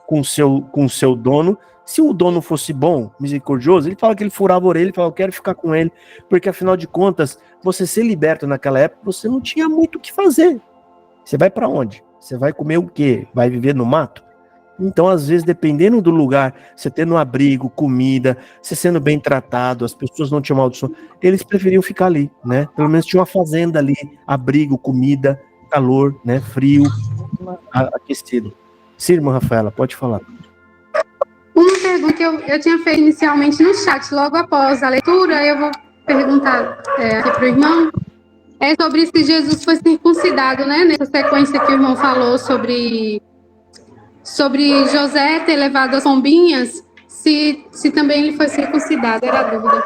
com o seu dono. Se o dono fosse bom, misericordioso, ele fala que ele furava a orelha, ele fala, eu quero ficar com ele, porque afinal de contas, você ser liberto naquela época, você não tinha muito o que fazer. Você vai para onde? Você vai comer o quê? Vai viver no mato? Então, às vezes, dependendo do lugar, você tendo um abrigo, comida, você sendo bem tratado, as pessoas não te amaldiçoam, eles preferiam ficar ali, né? Pelo menos tinha uma fazenda ali, abrigo, comida, calor, né? Frio, aquecido. Sim, irmã Rafaela, pode falar. Uma pergunta que eu tinha feito inicialmente no chat, logo após a leitura, eu vou perguntar aqui para o irmão, sobre se Jesus foi circuncidado, né? Nessa sequência que o irmão falou sobre José ter levado as pombinhas, se também ele foi circuncidado, era a dúvida.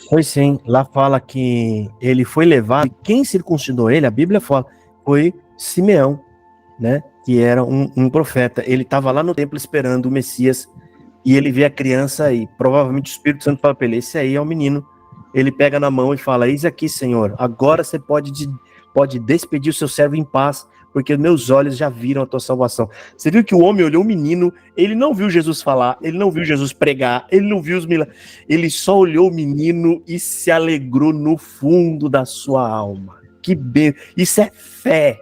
Foi sim, lá fala que ele foi levado, quem circuncidou ele, a Bíblia fala, foi Simeão, né, que era um profeta. Ele estava lá no templo esperando o Messias, e ele vê a criança e provavelmente o Espírito Santo fala para ele, esse aí é o menino. Ele pega na mão e fala, eis aqui, Senhor, agora você pode despedir o seu servo em paz, porque meus olhos já viram a tua salvação. Você viu que o homem olhou o menino, ele não viu Jesus falar, ele não viu Jesus pregar, ele não viu os milagres, ele só olhou o menino e se alegrou no fundo da sua alma. Que bem, isso é fé.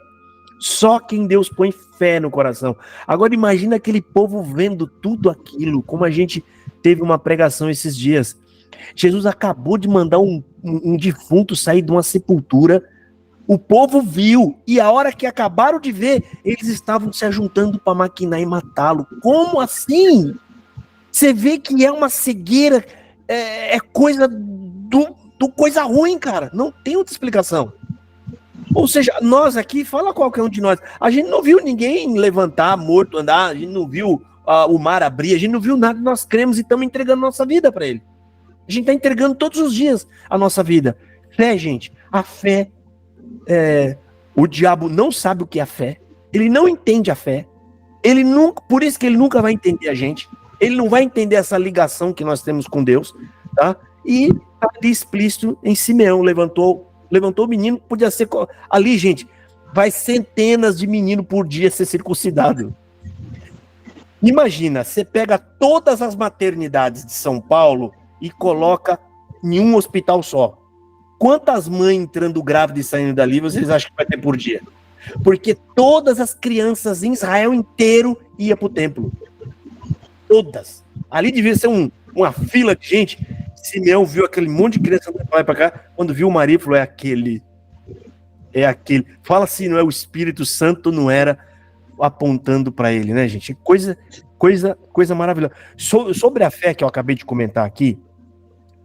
Só quem Deus põe fé no coração. Agora imagina aquele povo vendo tudo aquilo, como a gente teve uma pregação esses dias. Jesus acabou de mandar um defunto sair de uma sepultura, o povo viu, e a hora que acabaram de ver, eles estavam se ajuntando para maquinar e matá-lo. Como assim? Você vê que é uma cegueira, é coisa do coisa ruim, cara. Não tem outra explicação. Ou seja, nós aqui, fala qualquer um de nós, a gente não viu ninguém levantar, morto, andar, a gente não viu o mar abrir, a gente não viu nada, nós cremos e estamos entregando nossa vida para ele. A gente está entregando todos os dias a nossa vida. Fé, gente, a fé, o diabo não sabe o que é a fé, ele não entende a fé, ele nunca, por isso que ele nunca vai entender a gente, ele não vai entender essa ligação que nós temos com Deus, tá? E ali explícito em Simeão, levantou o menino, podia ser... Ali, gente, vai centenas de meninos por dia ser circuncidado. Imagina, você pega todas as maternidades de São Paulo e coloca em um hospital só. Quantas mães entrando grávidas e saindo dali vocês acham que vai ter por dia? Porque todas as crianças em Israel inteiro iam para o templo. Todas. Ali devia ser uma fila de gente. Simeão viu aquele monte de criança andando pra lá e pra cá, quando viu o marido, falou, é aquele. Fala assim, não é o Espírito Santo, não era apontando para ele, né, gente? Coisa maravilhosa. Sobre a fé que eu acabei de comentar aqui,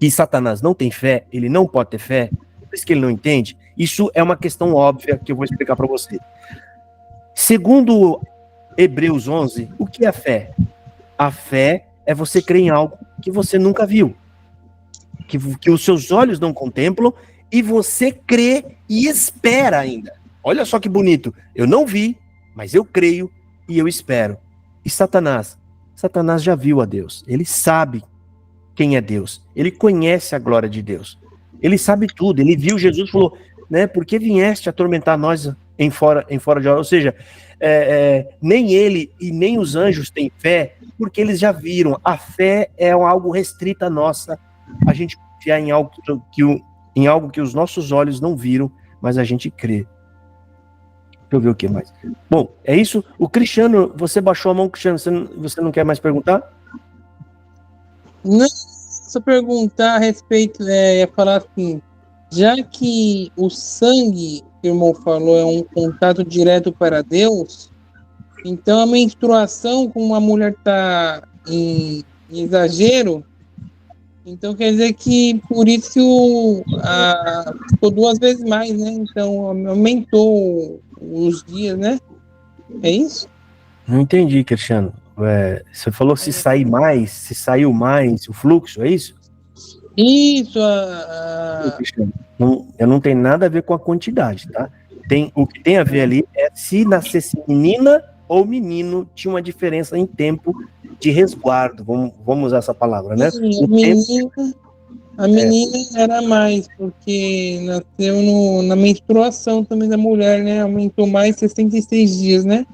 que Satanás não tem fé, ele não pode ter fé, por isso que ele não entende, isso é uma questão óbvia que eu vou explicar para você. Segundo Hebreus 11, o que é a fé? A fé é você crer em algo que você nunca viu. Que os seus olhos não contemplam e você crê e espera ainda. Olha só que bonito. Eu não vi, mas eu creio e eu espero. E Satanás? Satanás já viu a Deus. Ele sabe quem é Deus. Ele conhece a glória de Deus. Ele sabe tudo. Ele viu Jesus e falou, né, por que vieste atormentar nós em fora de hora? Ou seja, nem ele e nem os anjos têm fé, porque eles já viram. A fé é algo restrita nossa. A gente confiar em algo que os nossos olhos não viram, mas a gente crê. Deixa eu ver o que mais. Bom, é isso. O Cristiano, você baixou a mão, Cristiano, você não quer mais perguntar? Não, só perguntar a respeito, falar assim, já que o sangue, que o irmão falou, é um contato direto para Deus, então a menstruação, como a mulher está em exagero, então quer dizer que por isso ficou 2 vezes mais, né? Então aumentou os dias, né? É isso? Não entendi, Cristiano. Você falou se saiu mais o fluxo, é isso? Isso. Cristiano, não tem nada a ver com a quantidade, tá? O que tem a ver ali é se nascesse menina ou menino, tinha uma diferença em tempo de resguardo, vamos usar essa palavra, né? Sim, a menina era mais, porque nasceu na menstruação também da mulher, né? Aumentou mais 66 dias, né?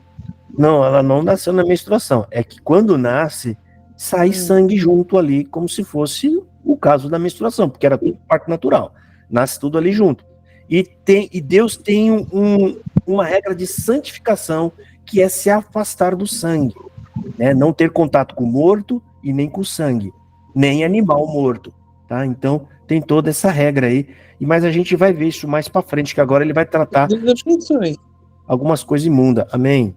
Não, ela não nasceu na menstruação. É que quando nasce, sai sangue junto ali, como se fosse o caso da menstruação, porque era tudo parte natural. Nasce tudo ali junto. E Deus tem uma regra de santificação, que é se afastar do sangue, né? Não ter contato com o morto e nem com o sangue, nem animal morto, tá? Então tem toda essa regra aí, mas a gente vai ver isso mais para frente, que agora ele vai tratar algumas coisas imundas. Amém.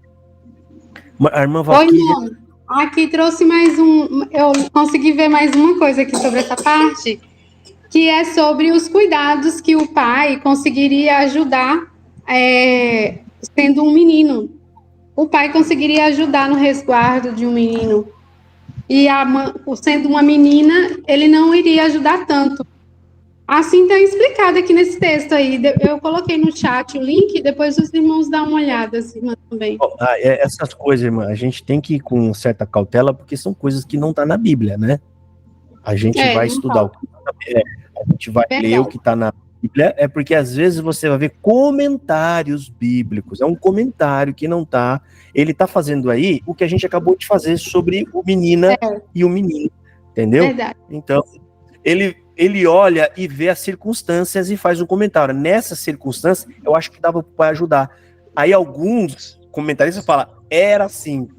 A irmã Valquíria... Aqui trouxe mais eu consegui ver mais uma coisa aqui sobre essa parte, que é sobre os cuidados que o pai conseguiria ajudar, sendo um menino. O pai conseguiria ajudar no resguardo de um menino. E sendo uma menina, ele não iria ajudar tanto. Assim está explicado aqui nesse texto aí. Eu coloquei no chat o link, depois os irmãos dão uma olhada assim, também. Essas coisas, irmã, a gente tem que ir com certa cautela, porque são coisas que não estão na Bíblia, né? A gente vai estudar o que está na Bíblia, a gente vai ler o que está Bíblia, é porque às vezes você vai ver comentários bíblicos. É um comentário que não tá. Ele tá fazendo aí o que a gente acabou de fazer sobre o menina e o menino. Entendeu? Verdade. Então, ele olha e vê as circunstâncias e faz um comentário. Nessas circunstâncias, eu acho que dava para ajudar. Aí alguns comentaristas falam, era assim.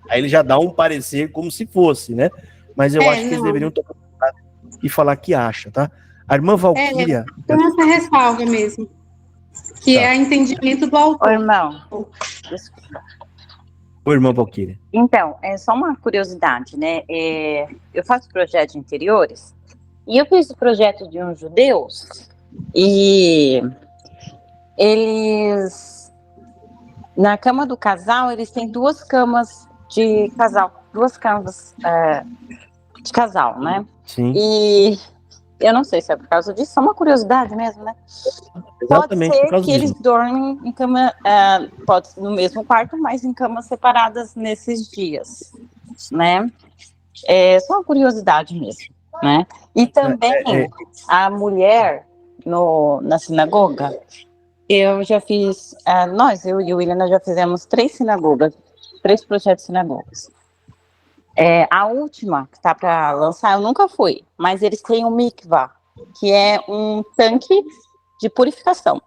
Aí ele já dá um parecer como se fosse, né? Mas eu acho que eles deveriam tomar cuidado e falar que acha, tá? A irmã Valquíria... Tem essa ressalva mesmo, que é entendimento do autor. Ô, irmão, desculpa. Oi, irmã Valquíria. Então, é só uma curiosidade, né? Eu faço projeto de interiores e eu fiz o projeto de uns judeus e eles, na cama do casal, eles têm 2 camas de casal, 2 camas de casal, né? Sim. E eu não sei se é por causa disso, só uma curiosidade mesmo, né? Exatamente, pode por ser causa que disso. eles dormem em cama, pode ser no mesmo quarto, mas em camas separadas nesses dias, né? É só uma curiosidade mesmo, né? E também a mulher na sinagoga, eu já fiz, eu e o William, nós já fizemos 3 sinagogas, 3 projetos de sinagogas. A última que tá para lançar, eu nunca fui, mas eles têm um mikvah, que é um tanque de purificação.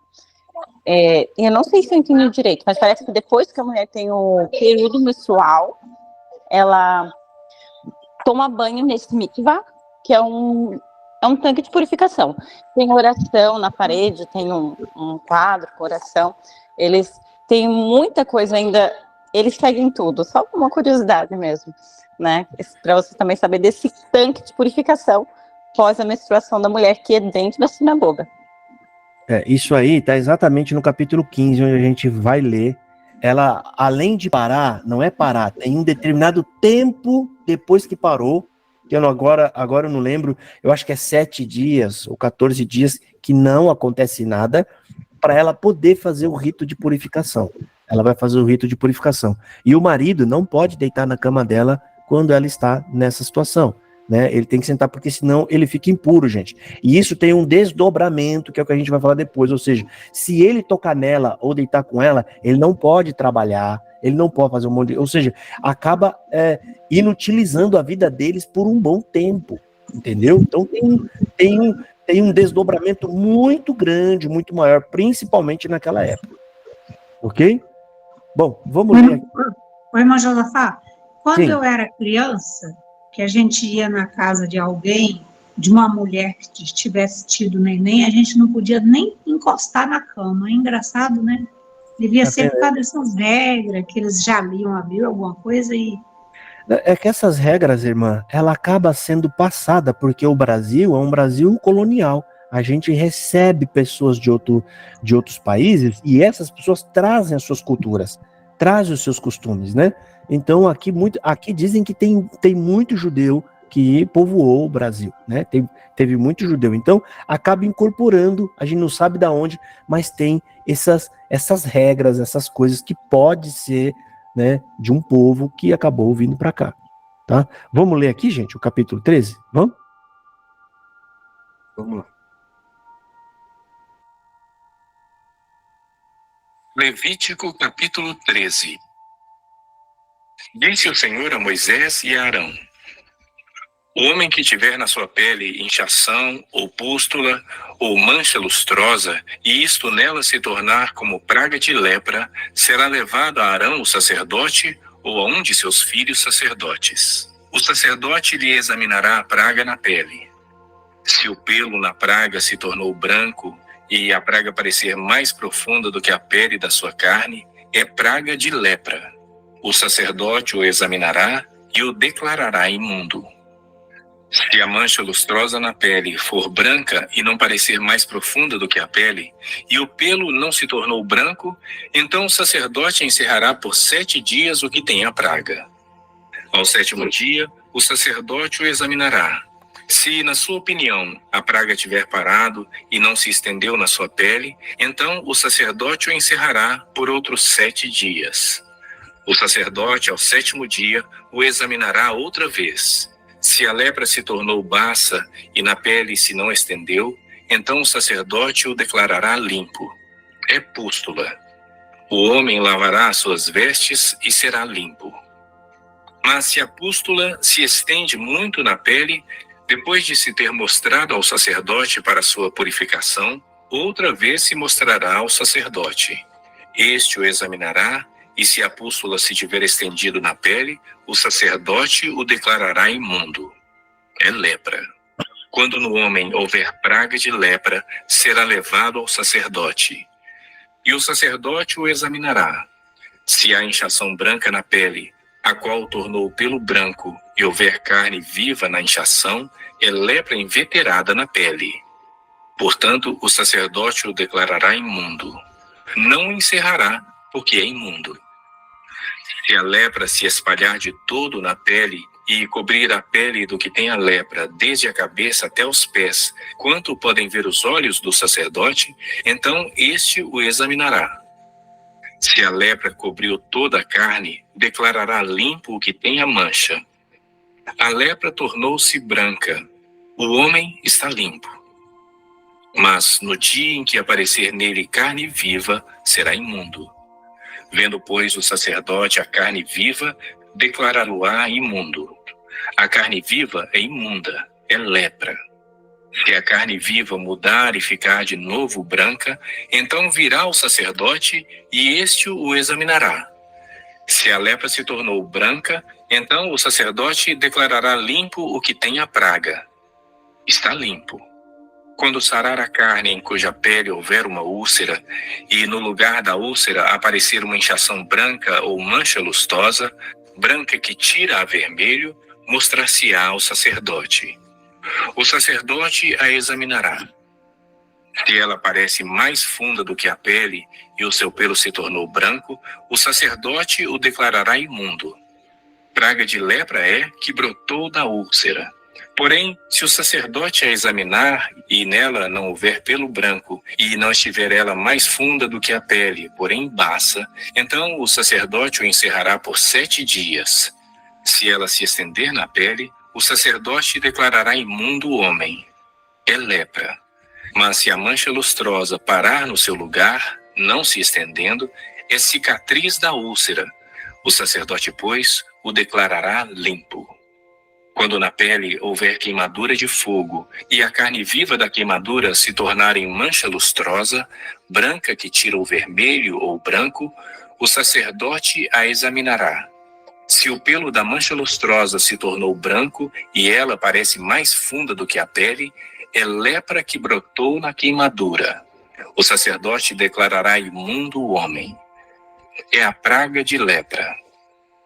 Eu não sei se eu entendi direito, mas parece que depois que a mulher tem o período menstrual, ela toma banho nesse mikvah, que é um tanque de purificação. Tem oração na parede, tem um quadro com oração. Eles têm muita coisa ainda, eles seguem tudo, só uma curiosidade mesmo, né? Para você também saber desse tanque de purificação pós a menstruação da mulher, que é dentro da sinagoga. Isso aí está exatamente no capítulo 15, onde a gente vai ler. Ela, além de parar, não é parar, tem um determinado tempo depois que parou, que agora eu não lembro, eu acho que é 7 dias ou 14 dias que não acontece nada, para ela poder fazer o rito de purificação. Ela vai fazer o rito de purificação. E o marido não pode deitar na cama dela quando ela está nessa situação, né? Ele tem que sentar, porque senão ele fica impuro, gente. E isso tem um desdobramento, que é o que a gente vai falar depois. Ou seja, se ele tocar nela ou deitar com ela, ele não pode trabalhar, ele não pode fazer um monte de... Ou seja, acaba inutilizando a vida deles por um bom tempo, entendeu? Então tem um desdobramento muito grande, muito maior, principalmente naquela época. Ok? Bom, vamos ler aqui. Oi, irmã Josafá. Quando Sim. eu era criança, que a gente ia na casa de alguém, de uma mulher que tivesse tido neném, a gente não podia nem encostar na cama. É engraçado, né? Devia ser por causa dessas regras, que eles já liam a Bíblia, alguma coisa, e... É que essas regras, irmã, ela acaba sendo passada, porque o Brasil é um Brasil colonial. A gente recebe pessoas de outros países e essas pessoas trazem as suas culturas, trazem os seus costumes, né? Então aqui dizem que tem muito judeu que povoou o Brasil, né? Teve muito judeu. Então acaba incorporando, a gente não sabe de onde, mas tem essas regras, essas coisas que pode ser, né, de um povo que acabou vindo para cá, tá? Vamos ler aqui, gente, o capítulo 13? Vamos? Vamos lá. Levítico capítulo 13. Disse o Senhor a Moisés e a Arão: o homem que tiver na sua pele inchação, ou pústula, ou mancha lustrosa, e isto nela se tornar como praga de lepra, será levado a Arão, o sacerdote, ou a um de seus filhos sacerdotes. O sacerdote lhe examinará a praga na pele. Se o pelo na praga se tornou branco, e a praga parecer mais profunda do que a pele da sua carne, é praga de lepra. O sacerdote o examinará e o declarará imundo. Se a mancha lustrosa na pele for branca e não parecer mais profunda do que a pele, e o pelo não se tornou branco, então o sacerdote encerrará por 7 dias o que tem a praga. Ao 7º dia, o sacerdote o examinará. Se, na sua opinião, a praga tiver parado e não se estendeu na sua pele, então o sacerdote o encerrará por outros 7 dias. O sacerdote, ao 7º dia, o examinará outra vez. Se a lepra se tornou baça e na pele se não estendeu, então o sacerdote o declarará limpo. É pústula. O homem lavará as suas vestes e será limpo. Mas se a pústula se estende muito na pele, depois de se ter mostrado ao sacerdote para sua purificação, outra vez se mostrará ao sacerdote. Este o examinará, e se a pústula se tiver estendido na pele, o sacerdote o declarará imundo. É lepra. Quando no homem houver praga de lepra, será levado ao sacerdote. E o sacerdote o examinará. Se há inchação branca na pele, a qual o tornou pelo branco, e houver carne viva na inchação, é lepra inveterada na pele. Portanto, o sacerdote o declarará imundo. Não o encerrará, porque é imundo. Se a lepra se espalhar de todo na pele, e cobrir a pele do que tem a lepra, desde a cabeça até os pés, quanto podem ver os olhos do sacerdote, então este o examinará. Se a lepra cobriu toda a carne, declarará limpo o que tem a mancha. A lepra tornou-se branca. O homem está limpo. Mas no dia em que aparecer nele carne viva, será imundo. Vendo, pois, o sacerdote a carne viva, declará-lo-á imundo. A carne viva é imunda, é lepra. Se a carne viva mudar e ficar de novo branca, então virá o sacerdote e este o examinará. Se a lepra se tornou branca, então o sacerdote declarará limpo o que tem a praga. Está limpo. Quando sarar a carne em cuja pele houver uma úlcera, e no lugar da úlcera aparecer uma inchação branca ou mancha lustosa, branca que tira a vermelho, mostrar-se-á ao sacerdote. O sacerdote a examinará. Se ela parece mais funda do que a pele, e o seu pelo se tornou branco, o sacerdote o declarará imundo. Praga de lepra é que brotou da úlcera. Porém, se o sacerdote a examinar, e nela não houver pelo branco, e não estiver ela mais funda do que a pele, porém baça, então o sacerdote o encerrará por 7 dias. Se ela se estender na pele, o sacerdote declarará imundo o homem. É lepra. Mas se a mancha lustrosa parar no seu lugar, não se estendendo, é cicatriz da úlcera. O sacerdote, pois, o declarará limpo. Quando na pele houver queimadura de fogo, e a carne viva da queimadura se tornar em mancha lustrosa, branca que tira o vermelho ou branco, o sacerdote a examinará. Se o pelo da mancha lustrosa se tornou branco, e ela parece mais funda do que a pele, é lepra que brotou na queimadura. O sacerdote declarará imundo o homem. É a praga de lepra.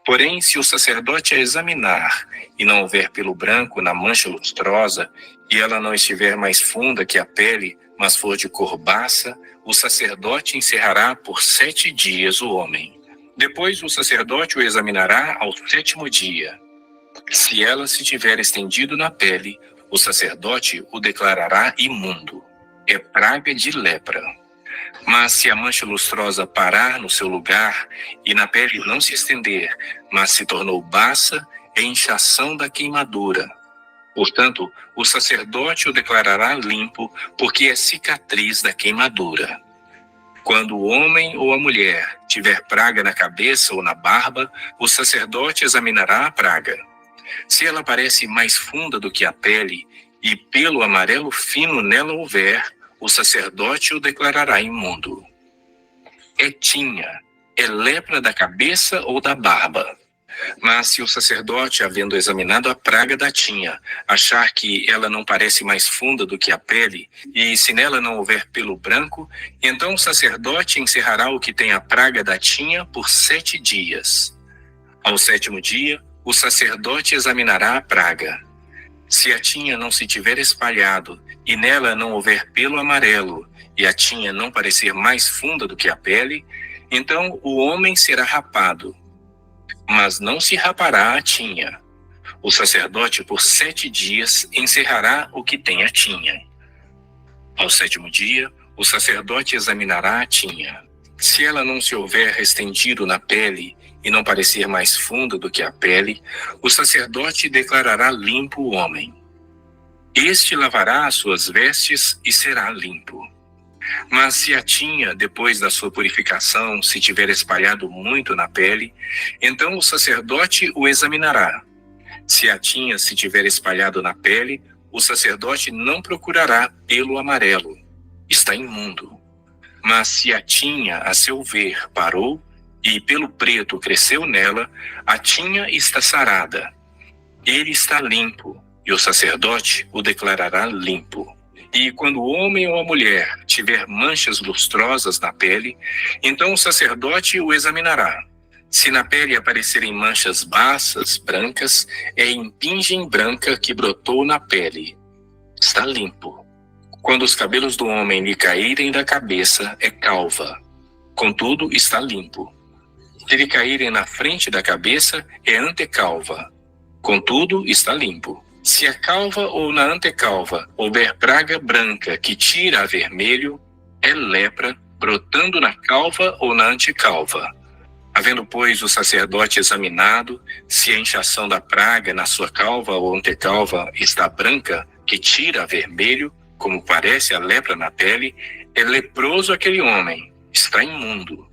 Porém, se o sacerdote a examinar, e não houver pelo branco na mancha lustrosa, e ela não estiver mais funda que a pele, mas for de cor baça, o sacerdote encerrará por 7 dias o homem. Depois o sacerdote o examinará ao 7º dia. Se ela se tiver estendido na pele, o sacerdote o declarará imundo. É praga de lepra. Mas se a mancha lustrosa parar no seu lugar, e na pele não se estender, mas se tornou baça, é inchação da queimadura. Portanto, o sacerdote o declarará limpo, porque é cicatriz da queimadura. Quando o homem ou a mulher tiver praga na cabeça ou na barba, o sacerdote examinará a praga. Se ela parece mais funda do que a pele, e pelo amarelo fino nela houver, o sacerdote o declarará imundo. É tinha, é lepra da cabeça ou da barba. Mas se o sacerdote, havendo examinado a praga da tinha, achar que ela não parece mais funda do que a pele, e se nela não houver pelo branco, então o sacerdote encerrará o que tem a praga da tinha por 7 dias. Ao 7º dia, o sacerdote examinará a praga. Se a tinha não se tiver espalhado, e nela não houver pelo amarelo, e a tinha não parecer mais funda do que a pele, então o homem será rapado. Mas não se rapará a tinha. O sacerdote por 7 dias encerrará o que tem a tinha. Ao 7º dia, o sacerdote examinará a tinha. Se ela não se houver estendido na pele, e não parecer mais funda do que a pele, o sacerdote declarará limpo o homem. Este lavará as suas vestes e será limpo. Mas se a tinha, depois da sua purificação, se tiver espalhado muito na pele, então o sacerdote o examinará. Se a tinha se tiver espalhado na pele, o sacerdote não procurará pelo amarelo. Está imundo. Mas se a tinha, a seu ver, parou, e pelo preto cresceu nela, a tinha está sarada. Ele está limpo, e o sacerdote o declarará limpo. E quando o homem ou a mulher tiver manchas lustrosas na pele, então o sacerdote o examinará. Se na pele aparecerem manchas baças, brancas, é impingem branca que brotou na pele. Está limpo. Quando os cabelos do homem lhe caírem da cabeça, é calva. Contudo, está limpo. Se lhe caírem na frente da cabeça, é antecalva. Contudo, está limpo. Se a calva ou na antecalva houver praga branca que tira a vermelho, é lepra, brotando na calva ou na antecalva. Havendo, pois, o sacerdote examinado, se a inchação da praga na sua calva ou antecalva está branca, que tira a vermelho, como parece a lepra na pele, é leproso aquele homem, está imundo.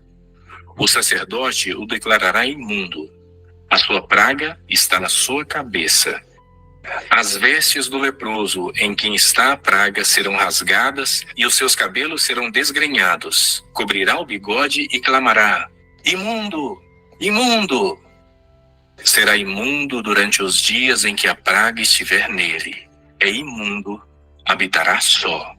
O sacerdote o declarará imundo. A sua praga está na sua cabeça. As vestes do leproso em quem está a praga serão rasgadas e os seus cabelos serão desgrenhados. Cobrirá o bigode e clamará: imundo! Imundo! Será imundo durante os dias em que a praga estiver nele. É imundo, habitará só.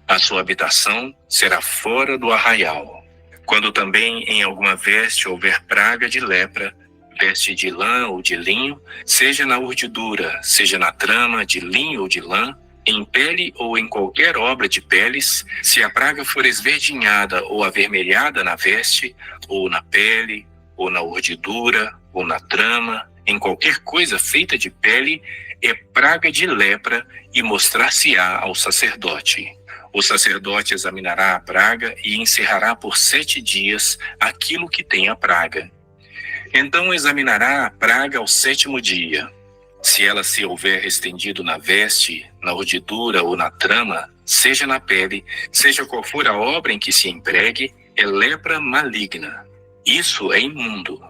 A sua habitação será fora do arraial. Quando também em alguma veste houver praga de lepra, veste de lã ou de linho, seja na urdidura, seja na trama de linho ou de lã, em pele ou em qualquer obra de peles, se a praga for esverdinhada ou avermelhada na veste, ou na pele, ou na urdidura, ou na trama, em qualquer coisa feita de pele, é praga de lepra e mostrar-se-á ao sacerdote. O sacerdote examinará a praga e encerrará por 7 dias aquilo que tem a praga. Então examinará a praga ao 7º dia. Se ela se houver estendido na veste, na urdidura ou na trama, seja na pele, seja qual for a obra em que se empregue, é lepra maligna. Isso é imundo.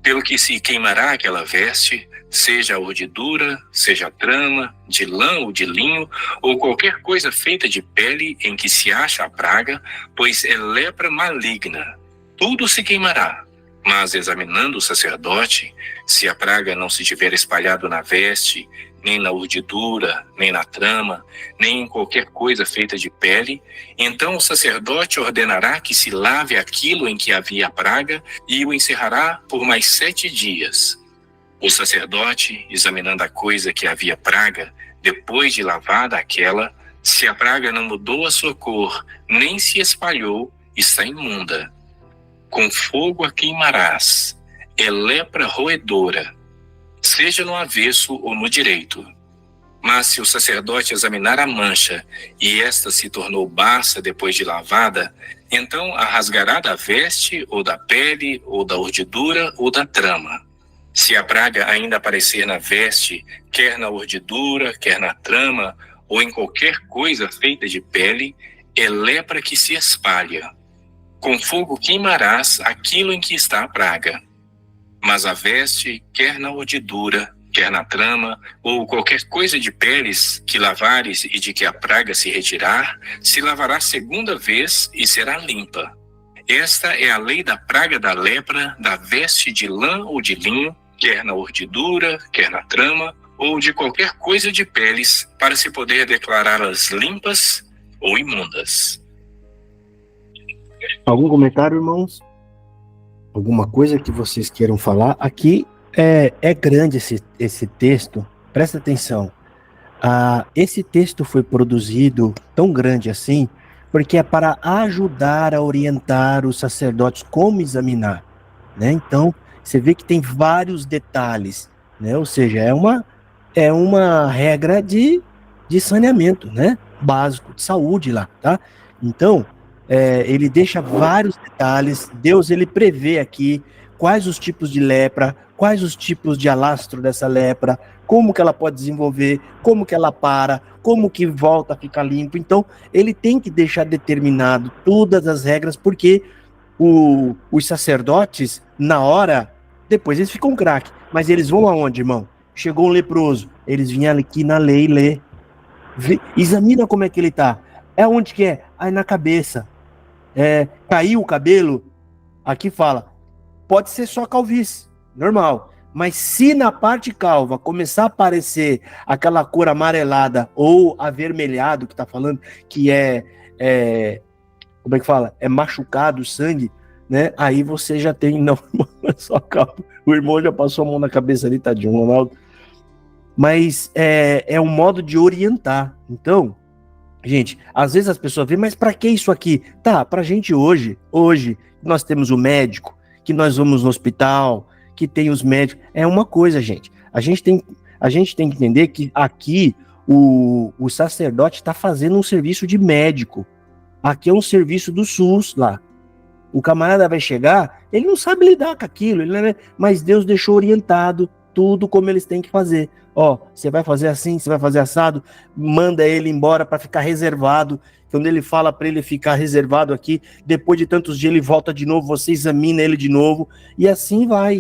Pelo que se queimará aquela veste, seja a urdidura, seja a trama, de lã ou de linho, ou qualquer coisa feita de pele em que se acha a praga, pois é lepra maligna. Tudo se queimará. Mas examinando o sacerdote, se a praga não se tiver espalhado na veste, nem na urdidura, nem na trama, nem em qualquer coisa feita de pele, então o sacerdote ordenará que se lave aquilo em que havia a praga e o encerrará por mais 7 dias. O sacerdote, examinando a coisa que havia praga, depois de lavada aquela, se a praga não mudou a sua cor, nem se espalhou, está imunda. Com fogo a queimarás, é lepra roedora, seja no avesso ou no direito. Mas se o sacerdote examinar a mancha, e esta se tornou baça depois de lavada, então a rasgará da veste, ou da pele, ou da urdidura, ou da trama. Se a praga ainda aparecer na veste, quer na urdidura, quer na trama, ou em qualquer coisa feita de pele, é lepra que se espalha. Com fogo queimarás aquilo em que está a praga. Mas a veste, quer na urdidura, quer na trama, ou qualquer coisa de peles que lavares e de que a praga se retirar, se lavará 2ª vez e será limpa. Esta é a lei da praga da lepra, da veste de lã ou de linho, quer na urdidura, quer na trama, ou de qualquer coisa de peles, para se poder declará-las limpas ou imundas. Algum comentário, irmãos? Alguma coisa que vocês queiram falar? Aqui é grande esse texto, presta atenção. Esse texto foi produzido tão grande assim, porque é para ajudar a orientar os sacerdotes como examinar, né? Então, você vê que tem vários detalhes, né? Ou seja, é uma regra de saneamento, né? Básico, de saúde lá, tá? Então, ele deixa vários detalhes. Deus, ele prevê aqui quais os tipos de lepra, quais os tipos de alastro dessa lepra, como que ela pode desenvolver, como que ela para, como que volta a ficar limpo. Então, ele tem que deixar determinado todas as regras, porque os sacerdotes, na hora, depois eles ficam craque, mas eles vão aonde, irmão? Chegou um leproso, eles vinham aqui na lei ler. Examina como é que ele tá. É onde que é? Aí na cabeça. Caiu o cabelo, aqui fala, pode ser só calvície, normal. Mas se na parte calva começar a aparecer aquela cor amarelada ou avermelhado, que tá falando, que como é que fala? É machucado o sangue, né? Aí você já tem, não é só calma. O irmão já passou a mão na cabeça ali, tadinho, Ronaldo. Mas é um modo de orientar. Então, gente, às vezes as pessoas veem, mas pra que isso aqui? Tá, pra gente hoje, nós temos o médico, que nós vamos no hospital, que tem os médicos, é uma coisa, gente. A gente tem que entender que aqui o sacerdote está fazendo um serviço de médico. Aqui é um serviço do SUS lá. O camarada vai chegar, ele não sabe lidar com aquilo, mas Deus deixou orientado tudo como eles têm que fazer. Ó, você vai fazer assim, você vai fazer assado, manda ele embora para ficar reservado. Quando ele fala para ele ficar reservado aqui, depois de tantos dias ele volta de novo, você examina ele de novo, e assim vai,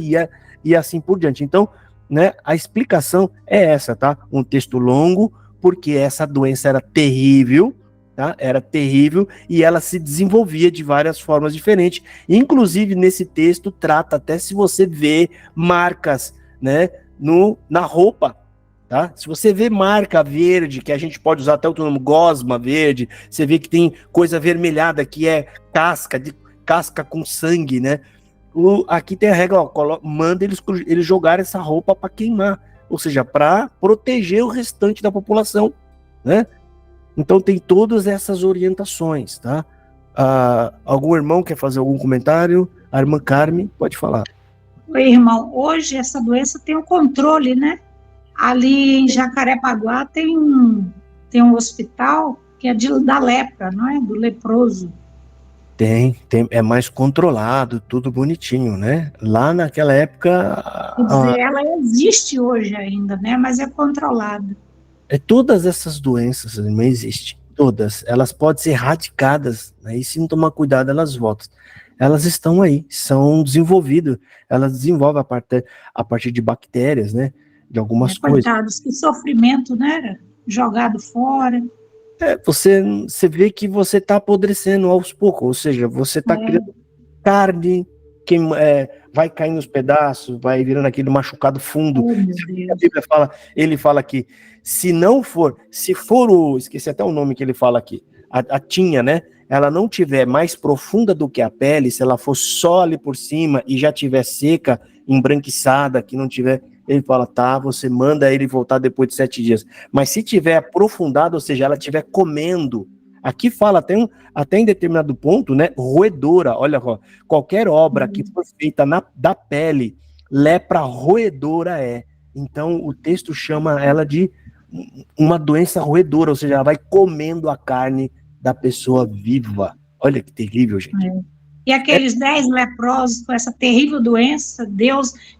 e assim por diante. Então, né, a explicação é essa, tá? Um texto longo, porque essa doença era terrível, tá? Era terrível, e ela se desenvolvia de várias formas diferentes. Inclusive, nesse texto, trata até se você vê marcas, né, na roupa, tá? Se você vê marca verde, que a gente pode usar até o nome gosma verde, você vê que tem coisa avermelhada, que é casca com sangue, né? Aqui tem a regra, ó, manda eles jogarem essa roupa para queimar, ou seja, para proteger o restante da população, né? Então tem todas essas orientações, tá? Algum irmão quer fazer algum comentário? A irmã Carmen, pode falar. Oi, irmão, hoje essa doença tem um controle, né? Ali em Jacarepaguá tem um hospital que é da lepra, não é? Do leproso. Tem, é mais controlado, tudo bonitinho, né? Lá naquela época... Quer dizer, ela existe hoje ainda, né? Mas é controlada. Todas essas doenças não existem, todas. Elas podem ser erradicadas, né? E se não tomar cuidado, elas voltam. Elas estão aí, são desenvolvidas, elas desenvolvem a partir de bactérias, né? De algumas coisas. Coitados, que sofrimento, né? Jogado fora. Você vê que você está apodrecendo aos poucos, ou seja, você está criando carne, que vai caindo nos pedaços, vai virando aquele machucado fundo. A Bíblia fala, ele fala que se for esqueci até o nome que ele fala aqui, a tinha, né? Ela não tiver mais profunda do que a pele, se ela for só ali por cima e já tiver seca, embranquiçada, que não tiver, ele fala, tá, você manda ele voltar depois de 7 dias. Mas se tiver aprofundado, ou seja, ela estiver comendo, aqui fala até em determinado ponto, né, roedora, olha, qualquer obra que for feita da pele, lepra roedora é. Então o texto chama ela de uma doença roedora, ou seja, ela vai comendo a carne da pessoa viva. Olha que terrível, gente. E aqueles 10 leprosos com essa terrível doença,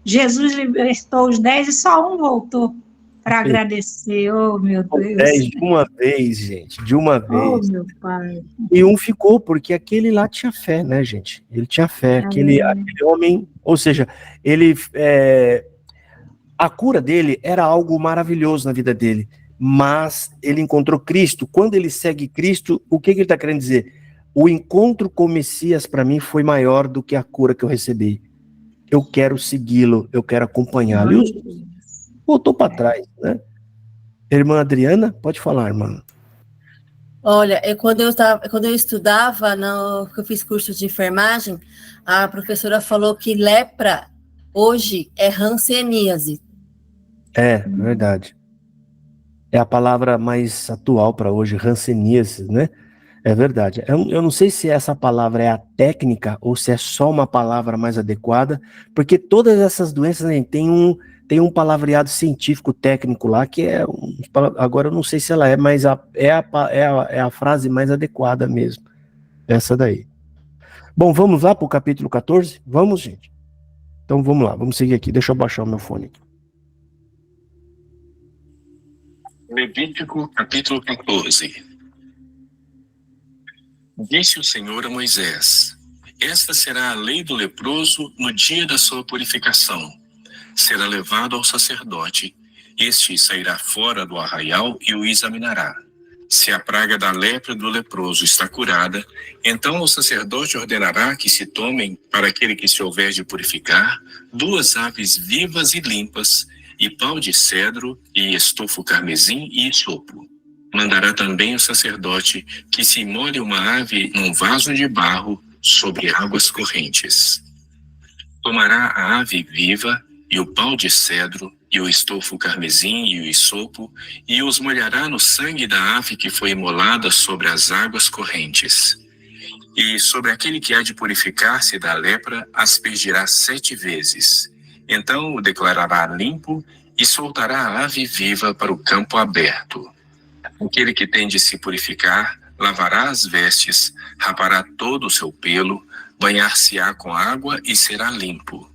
Jesus libertou os 10 e só um voltou para agradecer. Oh, meu Deus. 10 de uma vez, gente, de uma vez. Oh, meu pai. E um ficou, porque aquele lá tinha fé, né, gente? Ele tinha fé, aquele homem, ou seja, a cura dele era algo maravilhoso na vida dele, mas ele encontrou Cristo. Quando ele segue Cristo, o que ele está querendo dizer? O encontro com o Messias para mim foi maior do que a cura que eu recebi. Eu quero segui-lo, eu quero acompanhá-lo. E voltou para trás, né? Irmã Adriana, pode falar, irmã. Olha, quando eu estudava, que eu fiz curso de enfermagem, a professora falou que lepra hoje é hanseníase. É, verdade. É a palavra mais atual para hoje, hanseníase, né? É verdade. Eu não sei se essa palavra é a técnica ou se é só uma palavra mais adequada, porque todas essas doenças, né, tem um palavreado científico técnico lá que agora eu não sei se ela é, mas é a frase mais adequada mesmo. Essa daí. Bom, vamos lá para o capítulo 14? Vamos, gente. Então vamos lá, vamos seguir aqui. Deixa eu abaixar o meu fone aqui. Levítico, capítulo 14. Disse o Senhor a Moisés: esta será a lei do leproso no dia da sua purificação. Será levado ao sacerdote. Este sairá fora do arraial e o examinará. Se a praga da lepra do leproso está curada, então o sacerdote ordenará que se tomem, para aquele que se houver de purificar, 2 aves vivas e limpas, e pau de cedro, e estofo carmesim e isopo. Mandará também o sacerdote que se molhe uma ave num vaso de barro sobre águas correntes. Tomará a ave viva e o pau de cedro, e o estofo carmesim e o isopo, e os molhará no sangue da ave que foi imolada sobre as águas correntes. E sobre aquele que há de purificar-se da lepra, aspergirá 7 vezes. Então o declarará limpo e soltará a ave viva para o campo aberto. Aquele que tem de se purificar, lavará as vestes, rapará todo o seu pelo, banhar-se-á com água e será limpo.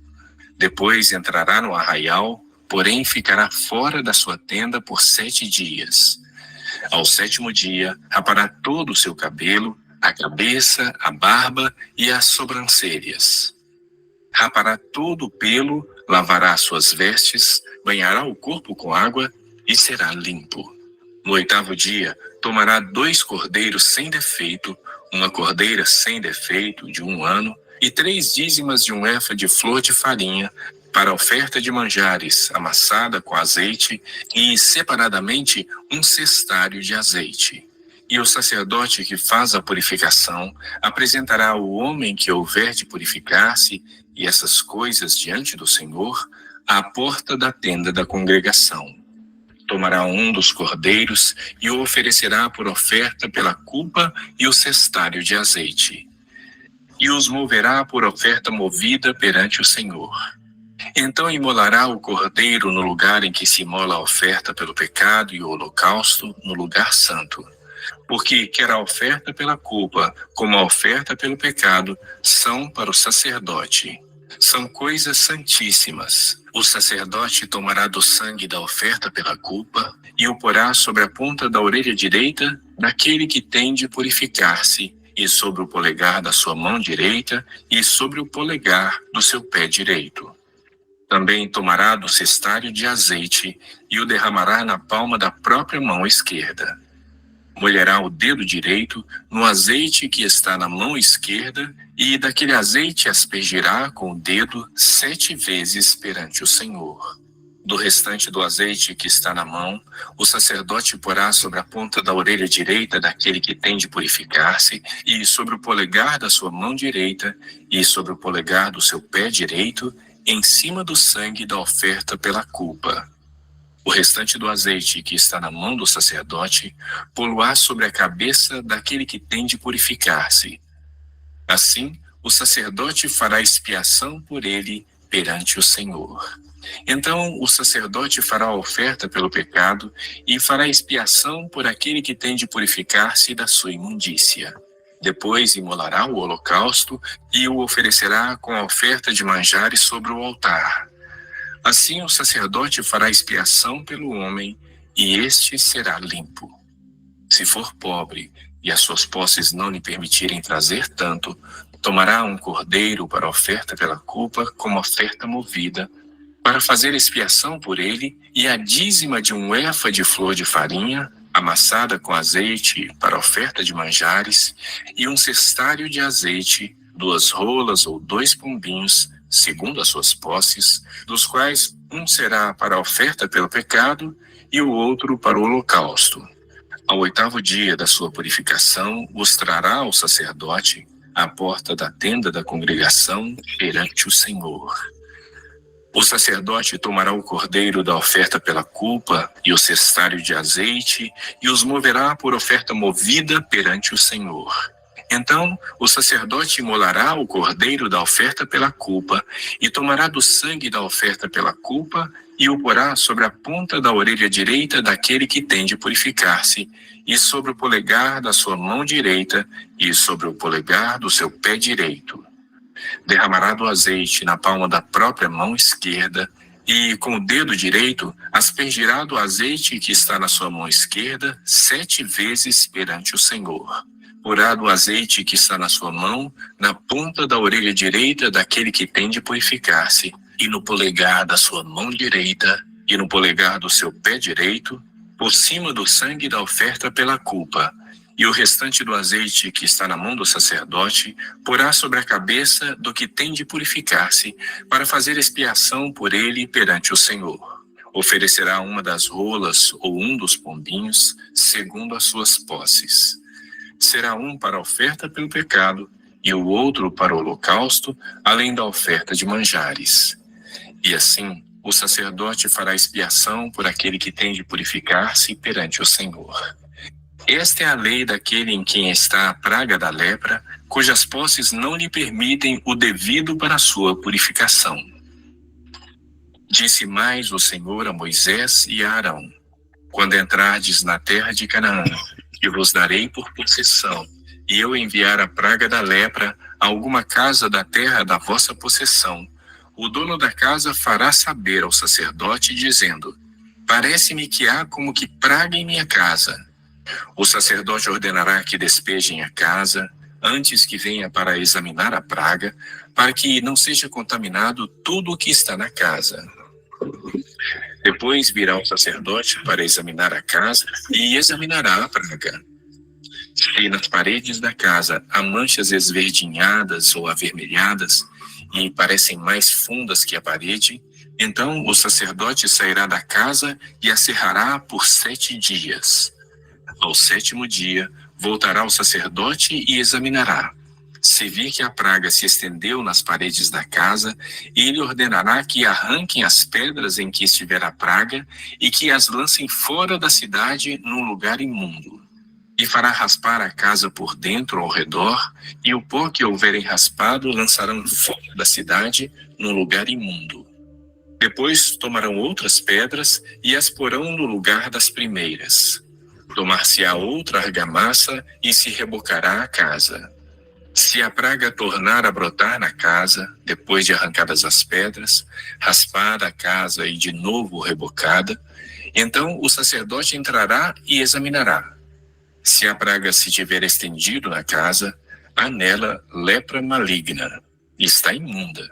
Depois entrará no arraial, porém ficará fora da sua tenda por 7 dias. Ao 7º dia, rapará todo o seu cabelo, a cabeça, a barba e as sobrancelhas. Rapará todo o pelo, lavará suas vestes, banhará o corpo com água e será limpo. No 8º dia, tomará 2 cordeiros sem defeito, uma cordeira sem defeito de 1 ano, e 3 dízimas de 1 efa de flor de farinha, para oferta de manjares, amassada com azeite, e separadamente 1 cestário de azeite. E o sacerdote que faz a purificação apresentará o homem que houver de purificar-se, e essas coisas diante do Senhor, à porta da tenda da congregação. Tomará 1 dos cordeiros e o oferecerá por oferta pela culpa e o cestário de azeite. E os moverá por oferta movida perante o Senhor. Então imolará o cordeiro no lugar em que se imola a oferta pelo pecado e o holocausto no lugar santo. Porque quer a oferta pela culpa, como a oferta pelo pecado, são para o sacerdote. São coisas santíssimas. O sacerdote tomará do sangue da oferta pela culpa e o porá sobre a ponta da orelha direita daquele que tem de purificar-se, e sobre o polegar da sua mão direita e sobre o polegar do seu pé direito. Também tomará do cestário de azeite e o derramará na palma da própria mão esquerda. Molhará o dedo direito no azeite que está na mão esquerda e daquele azeite aspergirá com o dedo 7 vezes perante o Senhor. Do restante do azeite que está na mão, o sacerdote porá sobre a ponta da orelha direita daquele que tem de purificar-se, e sobre o polegar da sua mão direita, e sobre o polegar do seu pé direito, em cima do sangue da oferta pela culpa. O restante do azeite que está na mão do sacerdote, pô-lo-á sobre a cabeça daquele que tem de purificar-se. Assim, o sacerdote fará expiação por ele perante o Senhor. Então o sacerdote fará a oferta pelo pecado e fará expiação por aquele que tem de purificar-se da sua imundícia. Depois imolará o holocausto e o oferecerá com a oferta de manjares sobre o altar. Assim o sacerdote fará expiação pelo homem e este será limpo. Se for pobre e as suas posses não lhe permitirem trazer tanto, tomará 1 cordeiro para oferta pela culpa como oferta movida, para fazer expiação por ele, e a dízima de 1 efa de flor de farinha, amassada com azeite para oferta de manjares, e 1 cestário de azeite, 2 rolas ou 2 pombinhos, segundo as suas posses, dos quais um será para a oferta pelo pecado e o outro para o holocausto. Ao 8º dia da sua purificação, os trará ao sacerdote à porta da tenda da congregação perante o Senhor. O sacerdote tomará o cordeiro da oferta pela culpa e o cestário de azeite e os moverá por oferta movida perante o Senhor. Então o sacerdote imolará o cordeiro da oferta pela culpa e tomará do sangue da oferta pela culpa e o porá sobre a ponta da orelha direita daquele que tem de purificar-se, e sobre o polegar da sua mão direita e sobre o polegar do seu pé direito. derramará do azeite na palma da própria mão esquerda e, com o dedo direito, aspergirá do azeite que está na sua mão esquerda 7 vezes perante o Senhor. Porá do azeite que está na sua mão na ponta da orelha direita daquele que tem de purificar-se, e no polegar da sua mão direita, e no polegar do seu pé direito, por cima do sangue da oferta pela culpa. E o restante do azeite que está na mão do sacerdote porá sobre a cabeça do que tem de purificar-se, para fazer expiação por ele perante o Senhor. Oferecerá uma das rolas ou um dos pombinhos, segundo as suas posses. Será um para a oferta pelo pecado, e o outro para o holocausto, além da oferta de manjares. E assim, o sacerdote fará expiação por aquele que tem de purificar-se perante o Senhor. Esta é a lei daquele em quem está a praga da lepra, cujas posses não lhe permitem o devido para a sua purificação. Disse mais o Senhor a Moisés e a Arão: quando entrardes na terra de Canaã, que vos darei por possessão, e eu enviar a praga da lepra a alguma casa da terra da vossa possessão, o dono da casa fará saber ao sacerdote, dizendo: parece-me que há como que praga em minha casa. O sacerdote ordenará que despejem a casa, antes que venha para examinar a praga, para que não seja contaminado tudo o que está na casa. Depois virá o sacerdote para examinar a casa e examinará a praga. Se nas paredes da casa há manchas esverdinhadas ou avermelhadas, e parecem mais fundas que a parede, então o sacerdote sairá da casa e a cerrará por 7 dias. Ao 7º dia, voltará o sacerdote e examinará. Se vir que a praga se estendeu nas paredes da casa, ele ordenará que arranquem as pedras em que estiver a praga e que as lancem fora da cidade num lugar imundo. E fará raspar a casa por dentro ao redor, e o pó que houverem raspado lançarão fora da cidade num lugar imundo. Depois tomarão outras pedras e as porão no lugar das primeiras. Tomar-se-á outra argamassa e se rebocará a casa. Se a praga tornar a brotar na casa, depois de arrancadas as pedras, raspada a casa e de novo rebocada, então o sacerdote entrará e examinará. Se a praga se tiver estendido na casa, há nela lepra maligna, e está imunda.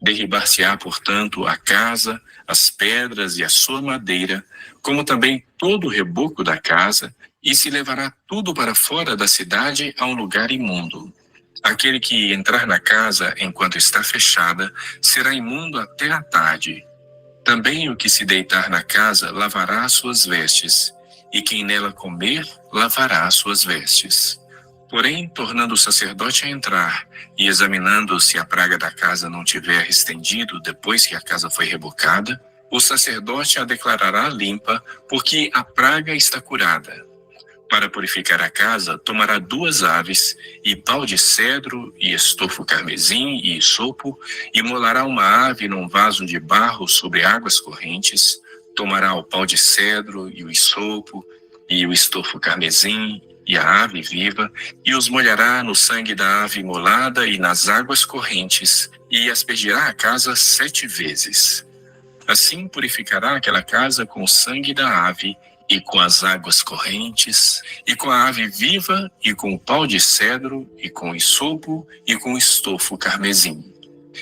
Derribar-se-á, portanto, a casa, as pedras e a sua madeira, como também todo o reboco da casa, e se levará tudo para fora da cidade a um lugar imundo. Aquele que entrar na casa enquanto está fechada será imundo até a tarde. Também o que se deitar na casa lavará as suas vestes, e quem nela comer lavará as suas vestes. Porém, tornando o sacerdote a entrar e examinando se a praga da casa não tiver estendido depois que a casa foi rebocada, o sacerdote a declarará limpa, porque a praga está curada. Para purificar a casa, tomará 2 aves, e pau de cedro, e estofo carmesim, e isopo, e molará uma ave num vaso de barro sobre águas correntes. Tomará o pau de cedro, e o isopo, e o estofo carmesim, e a ave viva, e os molhará no sangue da ave imolada e nas águas correntes, e aspergirá a casa 7 vezes. Assim purificará aquela casa com o sangue da ave, e com as águas correntes, e com a ave viva, e com o pau de cedro, e com o isopo, e com o estofo carmesim.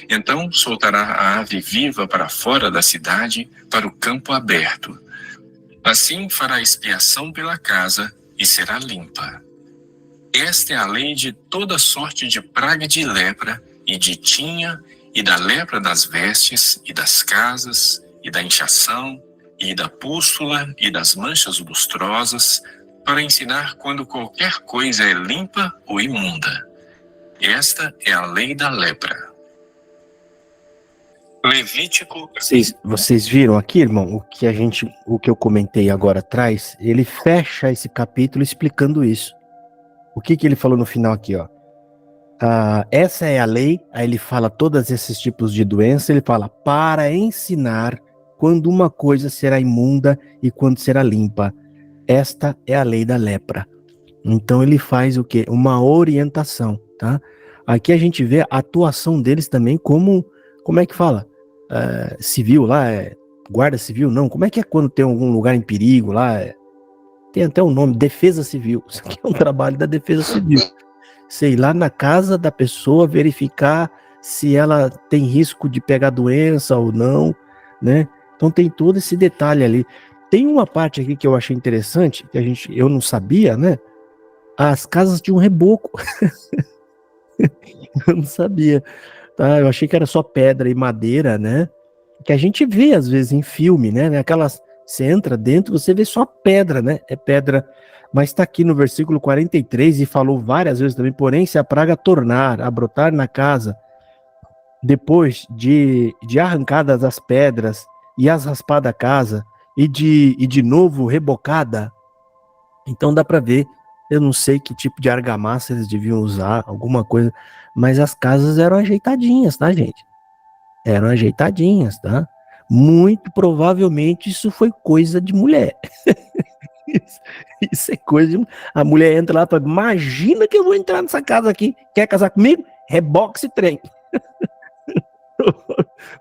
Então soltará a ave viva para fora da cidade, para o campo aberto. Assim fará expiação pela casa, e será limpa. Esta é a lei de toda sorte de praga de lepra, e de tinha, e da lepra das vestes, e das casas, e da inchação, e da pústula, e das manchas lustrosas, para ensinar quando qualquer coisa é limpa ou imunda. Esta é a lei da lepra. Levítico. Vocês viram aqui, irmão, o que eu comentei agora atrás, ele fecha esse capítulo explicando isso. O que ele falou no final aqui, ó? Essa é a lei, aí ele fala todos esses tipos de doença, ele fala para ensinar quando uma coisa será imunda e quando será limpa. Esta é a lei da lepra. Então ele faz o quê? Uma orientação, tá? Aqui a gente vê a atuação deles também como é que fala? Civil lá, guarda civil, não, como é que é quando tem algum lugar em perigo lá? Tem até um nome, defesa civil. Isso aqui é um trabalho da defesa civil. Sei lá na casa da pessoa, verificar se ela tem risco de pegar doença ou não, né? Então tem todo esse detalhe ali. Tem uma parte aqui que eu achei interessante, que eu não sabia, né? As casas tinham reboco. Eu não sabia, tá? Eu achei que era só pedra e madeira, né? Que a gente vê às vezes em filme, né? Aquelas, você entra dentro, você vê só pedra, né? É pedra. Mas está aqui no versículo 43 e falou várias vezes também, porém se a praga tornar a brotar na casa, depois de arrancadas as pedras e as raspada a casa e de novo rebocada, então dá para ver, eu não sei que tipo de argamassa eles deviam usar, alguma coisa, mas as casas eram ajeitadinhas, tá, gente? Eram ajeitadinhas, tá? Muito provavelmente isso foi coisa de mulher. Isso é coisa de... A mulher entra lá e fala, imagina que eu vou entrar nessa casa aqui, quer casar comigo? Reboque trem.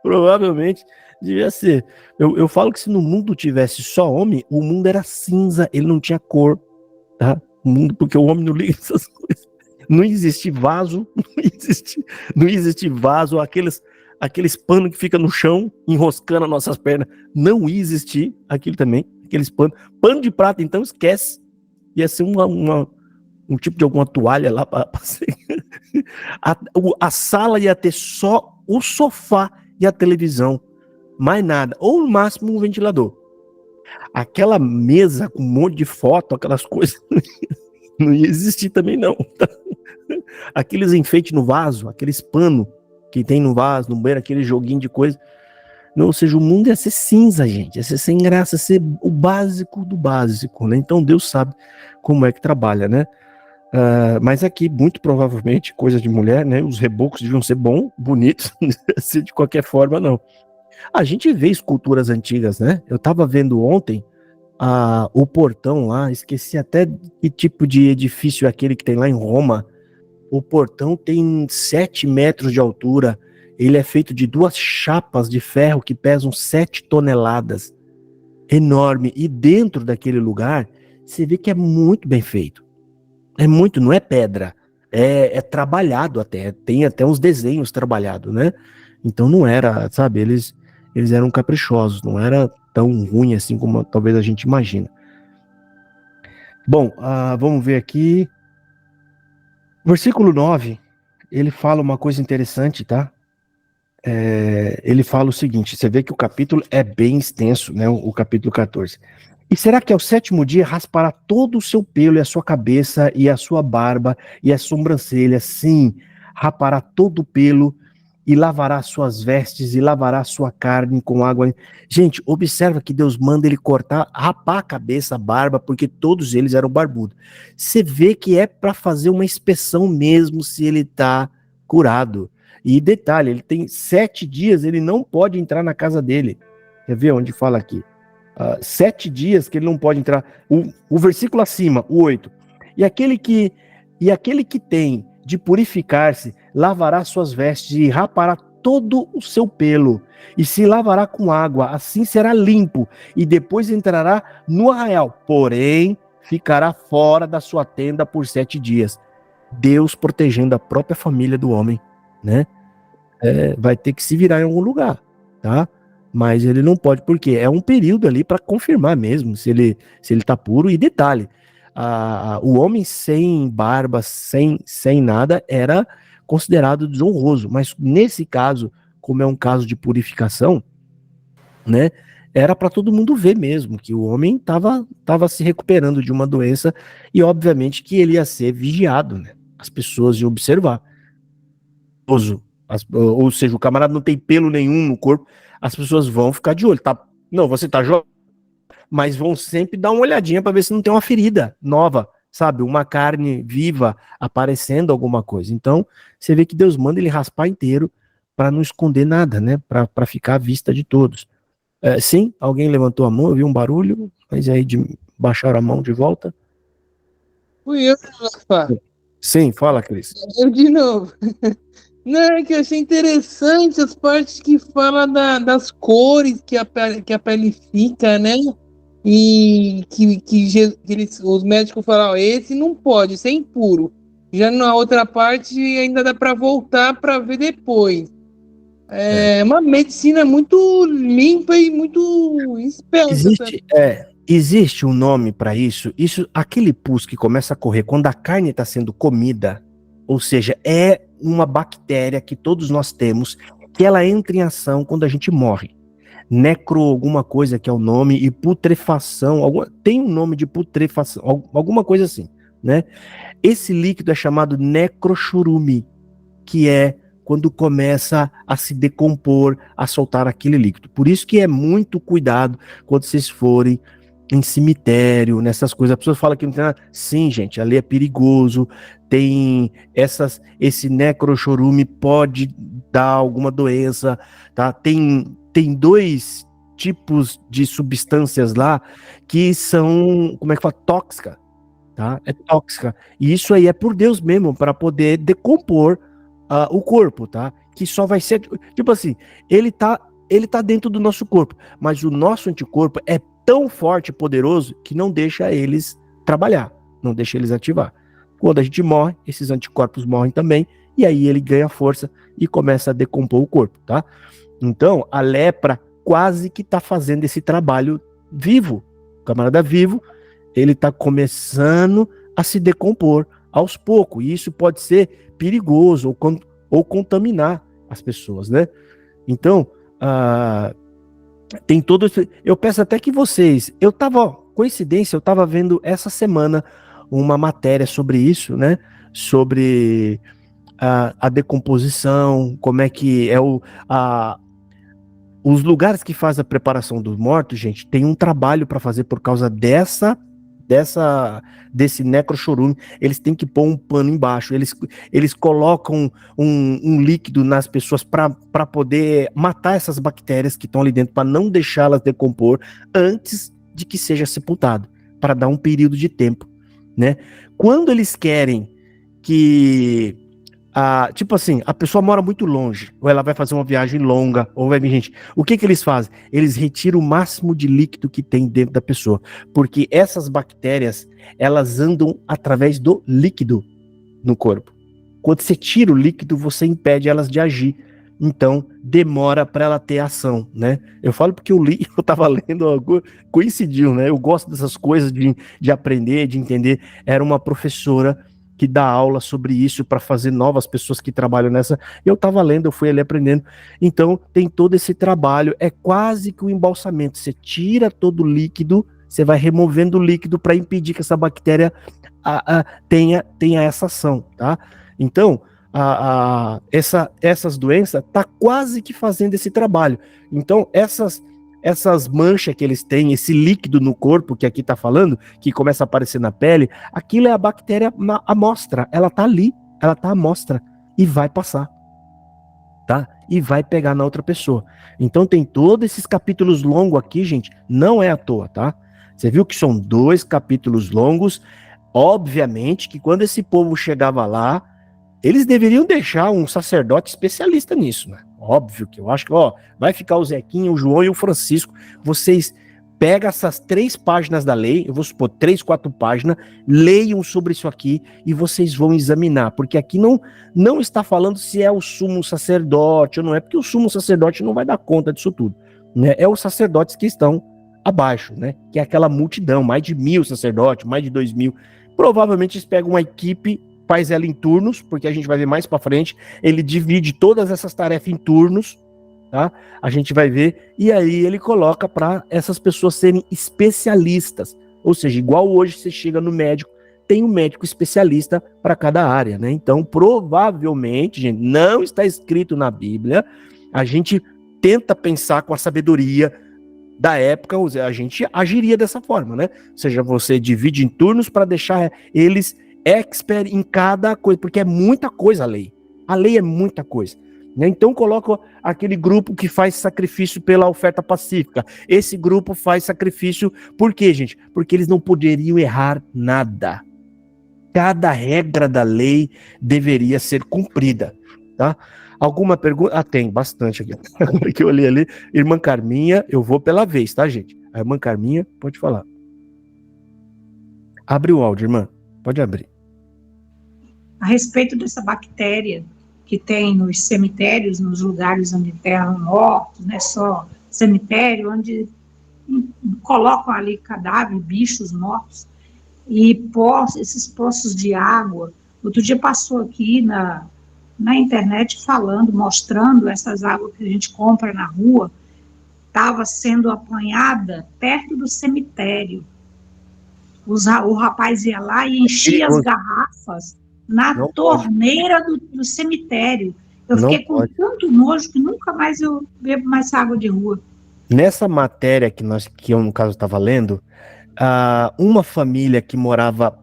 Provavelmente devia ser. Eu falo que se no mundo tivesse só homem, o mundo era cinza, ele não tinha cor, tá? O mundo, porque o homem não liga essas coisas. Não existe vaso, não existe vaso, aqueles panos que fica no chão, enroscando as nossas pernas, não existe aquilo também, aqueles panos. Pano de prata, então, esquece. Ia ser um tipo de alguma toalha lá para a sala ia ter só o sofá e a televisão, mais nada, ou no máximo um ventilador. Aquela mesa com um monte de foto, aquelas coisas, não ia existir também não. Aqueles enfeites no vaso, aqueles panos que tem no vaso, no banheiro, aquele joguinho de coisa. Não, ou seja, o mundo ia ser cinza, gente, ia ser sem graça, ia ser o básico do básico, né? Então Deus sabe como é que trabalha, né? Mas aqui, muito provavelmente, coisa de mulher, né? Os rebocos deviam ser bons, bonitos, não ia ser de qualquer forma, não. A gente vê esculturas antigas, né? Eu tava vendo ontem o portão lá, esqueci até que tipo de edifício é aquele que tem lá em Roma. O portão tem 7 metros de altura, ele é feito de 2 chapas de ferro que pesam 7 toneladas. Enorme. E dentro daquele lugar, você vê que é muito bem feito. É muito, não é pedra, é trabalhado até, tem até uns desenhos trabalhados, né? Então não era, sabe, eles eram caprichosos, não era tão ruim assim como talvez a gente imagina. Bom, vamos ver aqui. Versículo 9, ele fala uma coisa interessante, tá? Ele fala o seguinte, você vê que o capítulo é bem extenso, né? O capítulo 14. E será que ao 7º dia raspará todo o seu pelo e a sua cabeça e a sua barba e a sobrancelha? Sim, rapará todo o pelo e lavará suas vestes e lavará sua carne com água. Gente, observa que Deus manda ele rapar a cabeça, a barba, porque todos eles eram barbudos. Você vê que é para fazer uma inspeção mesmo se ele está curado. E detalhe, ele tem 7 dias, ele não pode entrar na casa dele. Quer ver onde fala aqui? 7 dias que ele não pode entrar. O versículo acima, o 8. E aquele que tem de purificar-se, lavará suas vestes e rapará todo o seu pelo, e se lavará com água, assim será limpo, e depois entrará no arraial, porém ficará fora da sua tenda por 7 dias. Deus protegendo a própria família do homem, né? Vai ter que se virar em algum lugar, tá? Mas ele não pode, porque é um período ali para confirmar mesmo se ele tá puro. E detalhe, o homem sem barba, sem nada, era considerado desonroso. Mas nesse caso, como é um caso de purificação, né, era para todo mundo ver mesmo que o homem estava se recuperando de uma doença e obviamente que ele ia ser vigiado, né? As pessoas iam observar. Ou seja, o camarada não tem pelo nenhum no corpo, as pessoas vão ficar de olho, tá? Não, você tá jovem, mas vão sempre dar uma olhadinha para ver se não tem uma ferida nova, sabe? Uma carne viva aparecendo, alguma coisa. Então, você vê que Deus manda ele raspar inteiro para não esconder nada, né? Para ficar à vista de todos. Sim, alguém levantou a mão, eu vi um barulho, mas aí baixaram a mão de volta. Fui eu, Rafa. Sim, fala, Cris. Eu de novo. Não, é que eu achei interessante as partes que fala das cores que a pele fica, né? E que os médicos falam, ó, esse não pode, esse é impuro. Já na outra parte ainda dá para voltar para ver depois. É uma medicina muito limpa e muito esperta. Existe um nome para isso. Aquele pus que começa a correr quando a carne está sendo comida, ou seja, é uma bactéria que todos nós temos, que ela entra em ação quando a gente morre. Necro alguma coisa que é o nome, e putrefação, tem um nome de putrefação, alguma coisa assim, né? Esse líquido é chamado necrochorume, que é quando começa a se decompor, a soltar aquele líquido. Por isso que é muito cuidado quando vocês forem em cemitério, nessas coisas. A pessoa fala que não tem nada. Sim, gente, ali é perigoso, tem esse necrochorume pode dar alguma doença, tá? Tem 2 tipos de substâncias lá que são, como é que fala? Tóxica, tá? É tóxica. E isso aí é por Deus mesmo, para poder decompor o corpo, tá? Que só vai ser, tipo assim, ele tá dentro do nosso corpo, mas o nosso anticorpo é tão forte e poderoso que não deixa eles trabalhar, não deixa eles ativar. Quando a gente morre, esses anticorpos morrem também, e aí ele ganha força e começa a decompor o corpo, tá? Então, a lepra quase que tá fazendo esse trabalho vivo. O camarada vivo, ele tá começando a se decompor aos poucos, e isso pode ser perigoso ou contaminar as pessoas, né? Então, tem todo esse... Eu peço até que vocês... Coincidência, eu tava vendo essa semana uma matéria sobre isso, né? Sobre a decomposição, como é que é os lugares que faz a preparação dos mortos, gente, tem um trabalho para fazer por causa desse necrochorume. Eles têm que pôr um pano embaixo, eles colocam um líquido nas pessoas para poder matar essas bactérias que estão ali dentro, para não deixá-las decompor antes de que seja sepultado, para dar um período de tempo, né? Quando eles querem que tipo assim, a pessoa mora muito longe, ou ela vai fazer uma viagem longa, ou vai vir gente. O que eles fazem? Eles retiram o máximo de líquido que tem dentro da pessoa, porque essas bactérias, elas andam através do líquido no corpo. Quando você tira o líquido, você impede elas de agir. Então, demora para ela ter ação, né? Eu falo porque eu tava lendo algo, coincidiu, né? Eu gosto dessas coisas de aprender, de entender. Era uma professora que dá aula sobre isso para fazer novas pessoas que trabalham nessa. Eu tava lendo, eu fui ali aprendendo. Então, tem todo esse trabalho, é quase que um embalsamento. Você tira todo o líquido, você vai removendo o líquido para impedir que essa bactéria tenha essa ação, tá? Então, essas doenças tá quase que fazendo esse trabalho. Então, essas manchas que eles têm, esse líquido no corpo que aqui tá falando, que começa a aparecer na pele, aquilo é a bactéria amostra, ela tá ali, ela tá amostra e vai passar, tá? E vai pegar na outra pessoa. Então tem todos esses capítulos longos aqui, gente, não é à toa, tá? Você viu que são 2 capítulos longos, obviamente que quando esse povo chegava lá, eles deveriam deixar um sacerdote especialista nisso, né? Óbvio que eu acho que, vai ficar o Zequinha, o João e o Francisco. Vocês pegam essas 3 páginas da lei, eu vou supor 3, 4 páginas, leiam sobre isso aqui e vocês vão examinar, porque aqui não está falando se é o sumo sacerdote ou não é, porque o sumo sacerdote não vai dar conta disso tudo, né? É os sacerdotes que estão abaixo, né? Que é aquela multidão, mais de 1.000 sacerdotes, mais de 2.000. Provavelmente eles pegam uma equipe, faz ela em turnos, porque a gente vai ver mais para frente, ele divide todas essas tarefas em turnos, tá? A gente vai ver, e aí ele coloca para essas pessoas serem especialistas, ou seja, igual hoje você chega no médico, tem um médico especialista para cada área, né? Então, provavelmente, gente, não está escrito na Bíblia, a gente tenta pensar com a sabedoria da época, a gente agiria dessa forma, né? Ou seja, você divide em turnos para deixar eles expert em cada coisa, porque é muita coisa a lei é muita coisa, né? Então coloca aquele grupo que faz sacrifício pela oferta pacífica, esse grupo faz sacrifício, por quê, gente? Porque eles não poderiam errar nada, cada regra da lei deveria ser cumprida, tá? Alguma pergunta? Tem bastante aqui. Que eu olhei ali. Irmã Carminha, eu vou pela vez, tá, gente? A irmã Carminha, pode falar. Abre o áudio, irmã. Pode abrir. A respeito dessa bactéria que tem nos cemitérios, nos lugares onde enterram mortos, né, só cemitério, onde colocam ali cadáveres, bichos mortos, e esses poços de água. Outro dia passou aqui na internet falando, mostrando essas águas que a gente compra na rua, estava sendo apanhada perto do cemitério. O rapaz ia lá e enchia as garrafas na torneira do cemitério. Eu fiquei com tanto nojo que nunca mais eu bebo mais água de rua. Nessa matéria que eu, no caso, estava lendo, uma família que morava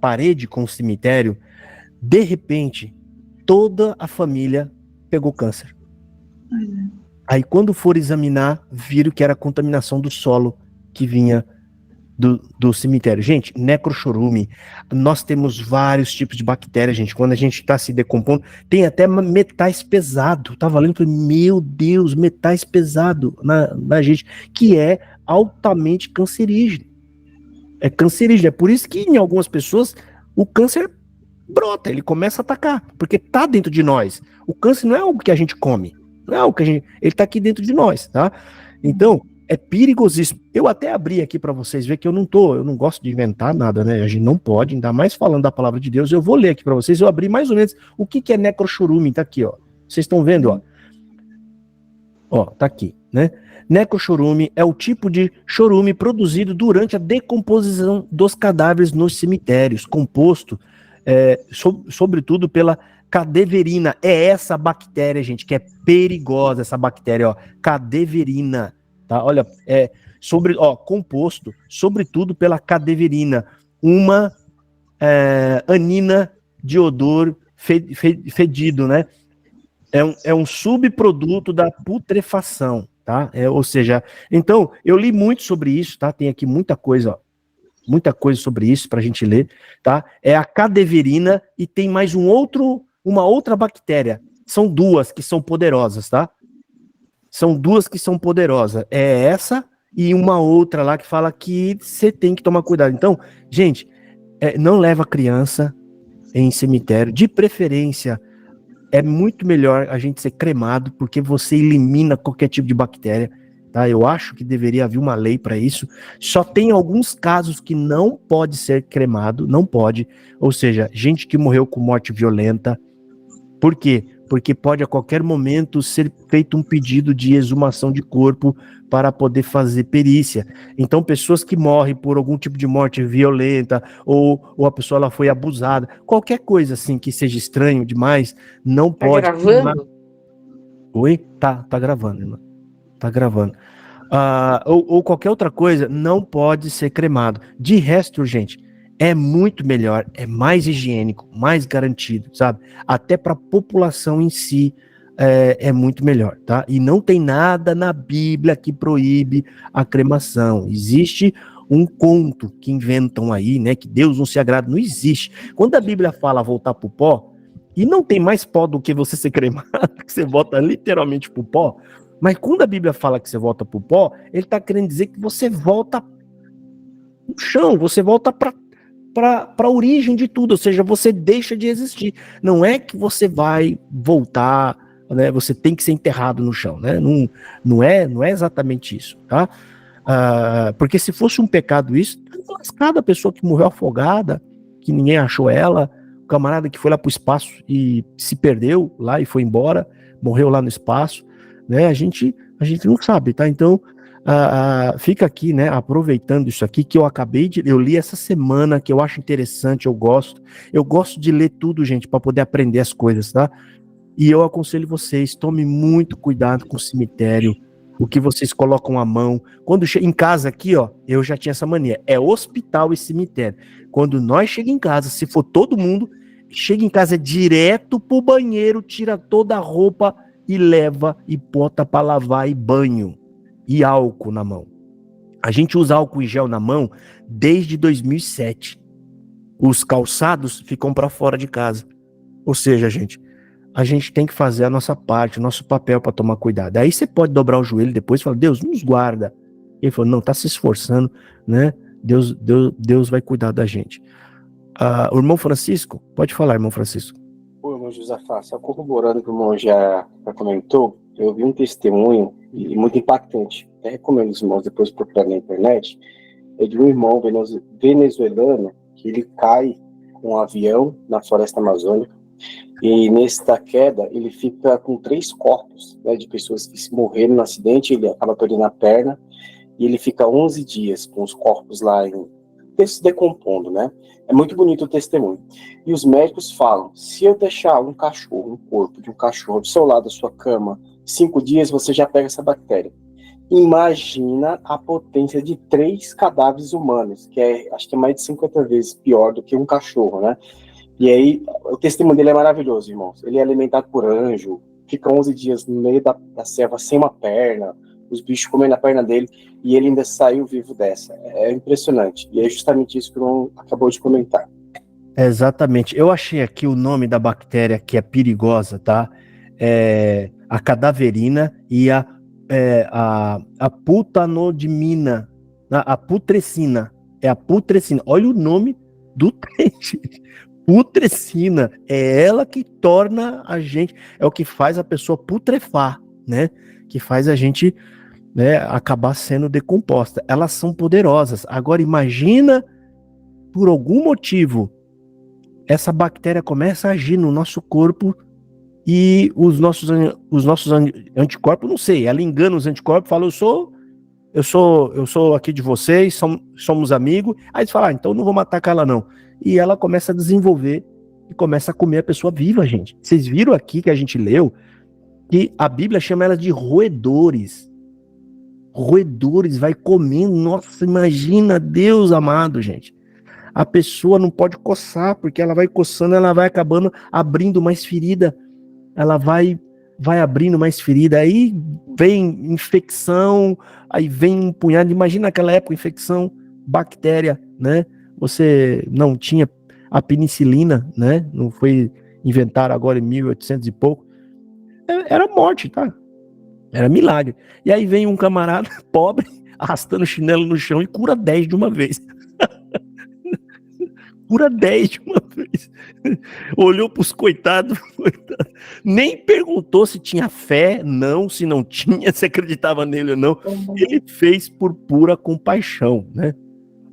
parede com o cemitério, de repente, toda a família pegou câncer. Aí, quando for examinar, viram que era a contaminação do solo que vinha do cemitério. Gente, necrochorume, nós temos vários tipos de bactérias, gente. Quando a gente está se decompondo, tem até metais pesados. Tava lendo, falei, meu Deus, metais pesados na gente, que é altamente cancerígeno. É cancerígeno. É por isso que em algumas pessoas o câncer brota, ele começa a atacar, porque tá dentro de nós. O câncer não é algo que a gente come, não é algo que ele tá aqui dentro de nós, tá? Então, é perigosíssimo. Eu até abri aqui para vocês ver que eu não gosto de inventar nada, né? A gente não pode, ainda mais falando da palavra de Deus. Eu vou ler aqui para vocês, eu abri mais ou menos o que é necrochorume, tá aqui, ó. Vocês estão vendo, ó. Ó, tá aqui, né? Necrochorume é o tipo de chorume produzido durante a decomposição dos cadáveres nos cemitérios, composto, sobretudo pela cadeverina. É essa bactéria, gente, que é perigosa, essa bactéria, ó, cadeverina. Tá? Olha, composto, sobretudo pela cadeverina, uma anina de odor fedido, né? É um subproduto da putrefação, tá? Ou seja, então, eu li muito sobre isso, tá? Tem aqui muita coisa sobre isso pra gente ler, tá? É a cadeverina e tem mais uma outra bactéria. São duas que são poderosas, tá? São duas que são poderosas. É essa e uma outra lá que fala que você tem que tomar cuidado. Então, gente, não leva criança em cemitério. De preferência, é muito melhor a gente ser cremado, porque você elimina qualquer tipo de bactéria. Tá? Eu acho que deveria haver uma lei para isso. Só tem alguns casos que não pode ser cremado, não pode. Ou seja, gente que morreu com morte violenta. Por quê? Porque pode a qualquer momento ser feito um pedido de exumação de corpo para poder fazer perícia. Então, pessoas que morrem por algum tipo de morte violenta, ou a pessoa ela foi abusada, qualquer coisa assim que seja estranho demais, não pode... Tá gravando? Oi? Tá gravando, irmã. Tá gravando. Ou qualquer outra coisa, não pode ser cremado. De resto, gente, é muito melhor, é mais higiênico, mais garantido, sabe? Até para a população em si é muito melhor, tá? E não tem nada na Bíblia que proíbe a cremação. Existe um conto que inventam aí, né? Que Deus não se agrada, não existe. Quando a Bíblia fala voltar pro pó, e não tem mais pó do que você ser cremado, que você volta literalmente pro pó, mas quando a Bíblia fala que você volta pro pó, ele tá querendo dizer que você volta no chão, você volta para a origem de tudo, ou seja, você deixa de existir. Não é que você vai voltar, né? Você tem que ser enterrado no chão, né? Não é exatamente isso, tá? Porque se fosse um pecado isso, cada pessoa que morreu afogada, que ninguém achou ela, o camarada que foi lá pro espaço e se perdeu lá e foi embora, morreu lá no espaço, né? A gente não sabe, tá? Então, fica aqui, né, aproveitando isso aqui que eu li essa semana, que eu acho interessante, eu gosto de ler tudo, gente, para poder aprender as coisas, tá? E eu aconselho vocês, tome muito cuidado com o cemitério, o que vocês colocam à mão. Quando chega em casa aqui, ó, eu já tinha essa mania, é hospital e cemitério. Quando nós chegamos em casa, se for todo mundo, chega em casa direto pro banheiro, tira toda a roupa e leva e bota para lavar e banho. E álcool na mão. A gente usa álcool em gel na mão desde 2007. os calçados ficam para fora de casa. Ou seja, a gente tem que fazer a nossa parte, o nosso papel para tomar cuidado. Aí você pode dobrar o joelho depois e falar, Deus, nos guarda. E ele falou, não, tá se esforçando, né? Deus vai cuidar da gente. O irmão Francisco, pode falar, irmão Francisco. Ô, irmão Josafá, só corroborando o que o irmão já comentou, eu vi um testemunho e muito impactante. Até recomendo os irmãos depois procurar na internet. É de um irmão venezuelano que ele cai com um avião na floresta amazônica e nesta queda ele fica com 3 corpos, né, de pessoas que morreram no acidente, ele acaba perdendo a perna e ele fica 11 dias com os corpos lá se decompondo, né? É muito bonito o testemunho. E os médicos falam, se eu deixar um corpo de um cachorro do seu lado da sua cama 5 dias, você já pega essa bactéria. Imagina a potência de 3 cadáveres humanos, que acho que é mais de 50 vezes pior do que um cachorro, né? E aí, o testemunho dele é maravilhoso, irmãos. Ele é alimentado por anjo, fica 11 dias no meio da selva sem uma perna, os bichos comendo a perna dele, e ele ainda saiu vivo dessa. É impressionante. E é justamente isso que o irmão acabou de comentar. Exatamente. Eu achei aqui o nome da bactéria que é perigosa, tá? É a cadaverina e a putanodimina, a putrescina. É a putrescina. Olha o nome do peixe. Putrescina. É ela que torna a gente, é o que faz a pessoa putrefar, né? Que faz a gente, né, acabar sendo decomposta. Elas são poderosas. Agora imagina, por algum motivo, essa bactéria começa a agir no nosso corpo e os nossos anticorpos, não sei, ela engana os anticorpos, fala, eu sou aqui de vocês, somos amigos. Aí eles falam, então não vou matar ela não. E ela começa a desenvolver e começa a comer a pessoa viva, gente. Vocês viram aqui que a gente leu que a Bíblia chama ela de roedores. Roedores, vai comendo. Nossa, imagina, Deus amado, gente. A pessoa não pode coçar, porque ela vai coçando, ela vai acabando abrindo mais ferida. Ela vai abrindo mais ferida. Aí vem infecção, aí vem um punhado. Imagina naquela época, infecção, bactéria, né? Você não tinha a penicilina, né? Não foi inventado agora em 1800 e pouco. Era morte, tá? Era milagre. E aí vem um camarada pobre, arrastando chinelo no chão e cura 10 de uma vez. Cura 10 de uma vez. Olhou pros coitados, nem perguntou se tinha fé, não, se não tinha, se acreditava nele ou não. Ele fez por pura compaixão, né?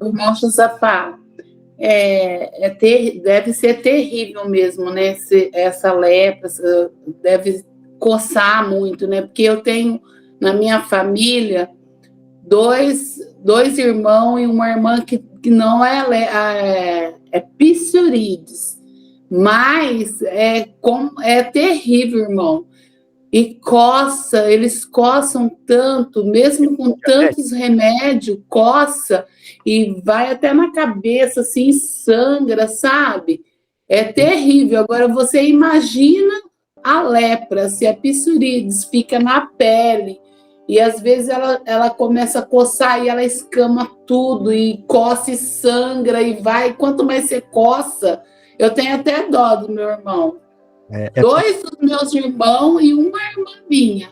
Irmão Josafá, deve ser terrível mesmo, né? Essa lepra deve coçar muito, né? Porque eu tenho na minha família dois irmãos e uma irmã que não é psoríase, mas é terrível, irmão. E coça, eles coçam tanto, mesmo com tantos remédios, coça e vai até na cabeça, assim, sangra, sabe? É terrível. Agora, você imagina a lepra, se a psoríase fica na pele, e às vezes ela começa a coçar e ela escama tudo, e coça e sangra, e vai. Quanto mais você coça, eu tenho até dó do meu irmão. 2 dos meus irmãos e uma irmã minha.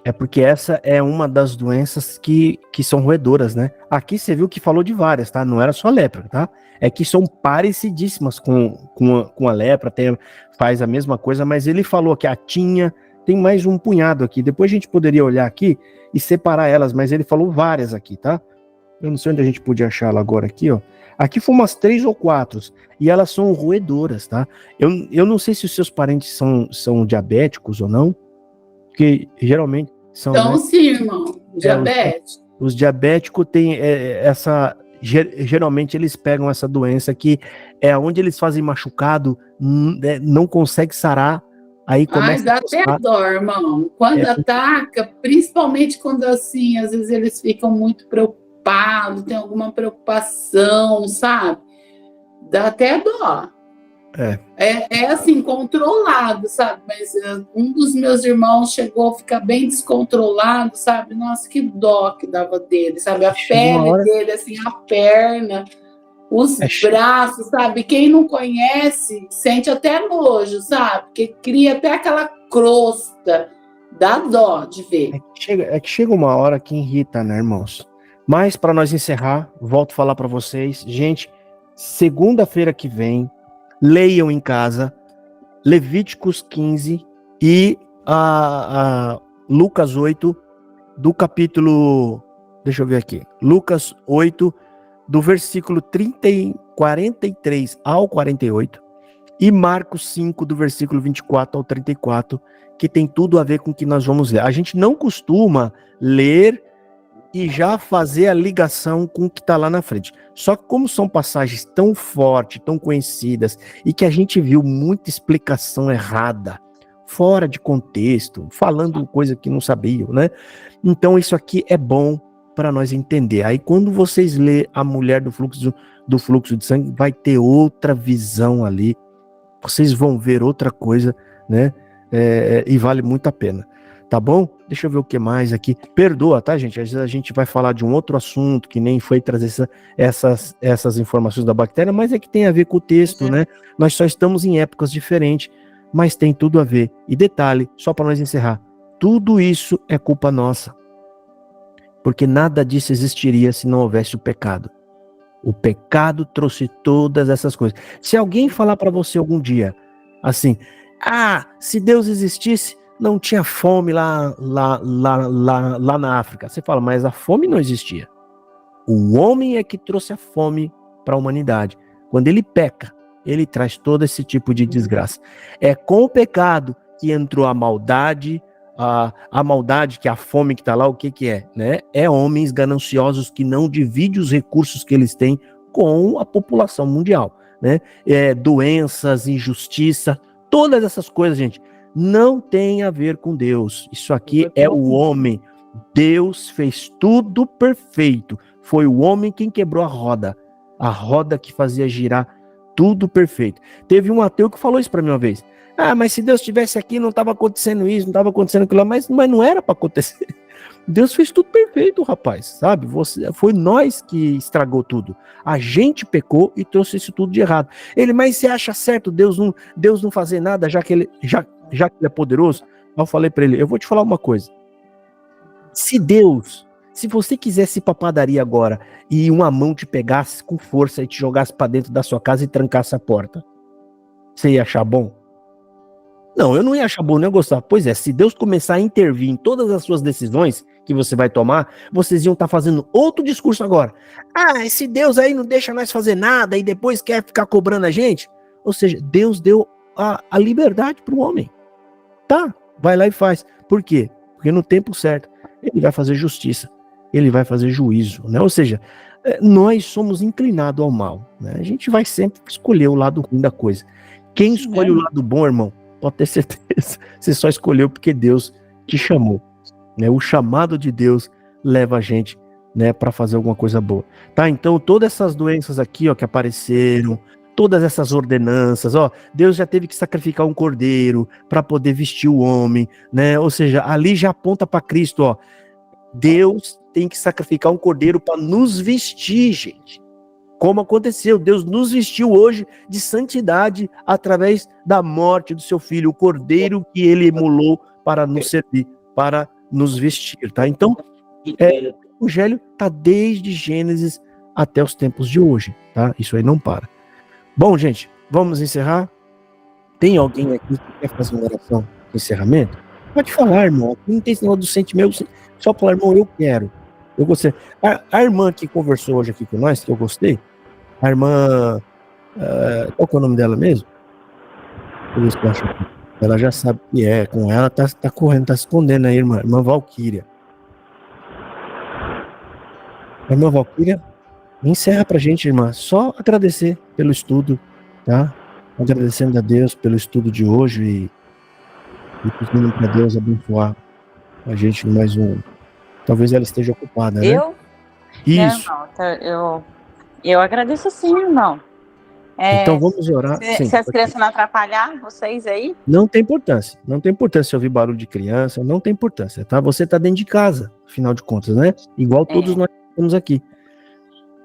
É porque essa é uma das doenças que são roedoras, né? Aqui você viu que falou de várias, tá? Não era só lepra, tá? É que são parecidíssimas com a lepra, faz a mesma coisa, mas ele falou que a tinha, tem mais um punhado aqui. Depois a gente poderia olhar aqui e separar elas, mas ele falou várias aqui, tá? Eu não sei onde a gente podia achar ela agora aqui, ó. Aqui foi umas 3 ou 4, e elas são roedoras, tá? Eu não sei se os seus parentes são diabéticos ou não, porque geralmente são... Então, né? sim, irmão, diabético. Os diabéticos têm essa... Geralmente eles pegam essa doença que é onde eles fazem machucado, não consegue sarar, aí começa dá até dó, irmão. Quando ataca, principalmente quando, assim, às vezes eles ficam muito preocupados, tem alguma preocupação, sabe? Dá até dó. É assim, controlado, sabe? Mas um dos meus irmãos chegou a ficar bem descontrolado, sabe? Nossa, que dó que dava dele, sabe? A pele dele, assim, a perna. os braços, sabe? Quem não conhece sente até nojo, sabe? Porque cria até aquela crosta. Dá dó de ver. É que chega uma hora que irrita, né, irmãos? Mas para nós encerrar, volto a falar para vocês, gente, segunda-feira que vem, leiam em casa Levíticos 15 e Lucas 8 do capítulo, deixa eu ver aqui, Lucas 8 do versículo 43 ao 48 e Marcos 5 do versículo 24 ao 34, que tem tudo a ver com o que nós vamos ler. A gente não costuma ler e já fazer a ligação com o que está lá na frente. Só que como são passagens tão fortes, tão conhecidas, e que a gente viu muita explicação errada, fora de contexto, falando coisa que não sabiam, né? Então isso aqui é bom para nós entender. Aí quando vocês lê a mulher do fluxo de sangue, vai ter outra visão ali, vocês vão ver outra coisa, né? E vale muito a pena, tá bom? Deixa eu ver o que mais aqui. Perdoa, tá, gente? Às vezes a gente vai falar de um outro assunto que nem foi trazer essas informações da bactéria, mas é que tem a ver com o texto, né? Nós só estamos em épocas diferentes, mas tem tudo a ver. E detalhe, só para nós encerrar, tudo isso é culpa nossa, porque nada disso existiria se não houvesse o pecado. O pecado trouxe todas essas coisas. Se alguém falar para você algum dia assim, se Deus existisse, não tinha fome lá na África. Você fala, mas a fome não existia. O homem é que trouxe a fome para a humanidade. Quando ele peca, ele traz todo esse tipo de desgraça. É com o pecado que entrou a maldade, a maldade, que é a fome que está lá, o que é? Né? É homens gananciosos que não dividem os recursos que eles têm com a população mundial. Né? Doenças, injustiça, todas essas coisas, gente, não tem a ver com Deus. Isso aqui é o homem. Deus fez tudo perfeito. Foi o homem quem quebrou a roda que fazia girar tudo perfeito. Teve um ateu que falou isso para mim uma vez. Mas se Deus estivesse aqui, não estava acontecendo isso, não estava acontecendo aquilo lá, mas não era para acontecer. Deus fez tudo perfeito, rapaz, sabe? Foi nós que estragou tudo. A gente pecou e trouxe isso tudo de errado. Mas você acha certo Deus não fazer nada, já que ele é poderoso? Eu falei para ele, eu vou te falar uma coisa. Se você quisesse ir pra padaria agora e uma mão te pegasse com força e te jogasse para dentro da sua casa e trancasse a porta, você ia achar bom? Não, eu não ia achar bom, nem ia gostar. Pois é, se Deus começar a intervir em todas as suas decisões que você vai tomar, vocês iam estar fazendo outro discurso agora. Esse Deus aí não deixa nós fazer nada e depois quer ficar cobrando a gente. Ou seja, Deus deu a liberdade para o homem. Tá, vai lá e faz. Por quê? Porque no tempo certo, ele vai fazer justiça, ele vai fazer juízo, né? Ou seja, nós somos inclinados ao mal, né? A gente vai sempre escolher o lado ruim da coisa. Quem escolhe o lado bom, irmão, pode ter certeza, você só escolheu porque Deus te chamou, né? O chamado de Deus leva a gente, né, para fazer alguma coisa boa, tá? Então todas essas doenças aqui, ó, que apareceram, todas essas ordenanças, ó, Deus já teve que sacrificar um cordeiro para poder vestir o homem, né? Ou seja, ali já aponta para Cristo, ó. Deus tem que sacrificar um cordeiro para nos vestir, gente. Como aconteceu, Deus nos vestiu hoje de santidade através da morte do seu filho, o cordeiro que ele emulou para nos servir, para nos vestir, tá? Então, o evangelho tá desde Gênesis até os tempos de hoje, tá? Isso aí não para. Bom, gente, vamos encerrar? Tem alguém aqui que quer fazer uma oração de encerramento? Pode falar, irmão. Aqui não tem esse negócio do sentimento. Só falar, irmão, eu quero. Eu gostei. A irmã que conversou hoje aqui com nós, que eu gostei, a irmã... qual que é o nome dela mesmo? Ela já sabe que é. Com ela, tá correndo, tá se escondendo aí, irmã. Irmã Valquíria. Irmã Valquíria, encerra pra gente, irmã. Só agradecer pelo estudo, tá? Agradecendo a Deus pelo estudo de hoje e pedindo para Deus abençoar a gente mais um. Talvez ela esteja ocupada, né? Eu? Isso. Não, eu agradeço sim, irmão. Então vamos orar. Se as crianças não atrapalhar vocês aí? Não tem importância. Não tem importância ouvir barulho de criança. Não tem importância, tá? Você tá dentro de casa, afinal de contas, né? Igual todos nós estamos aqui.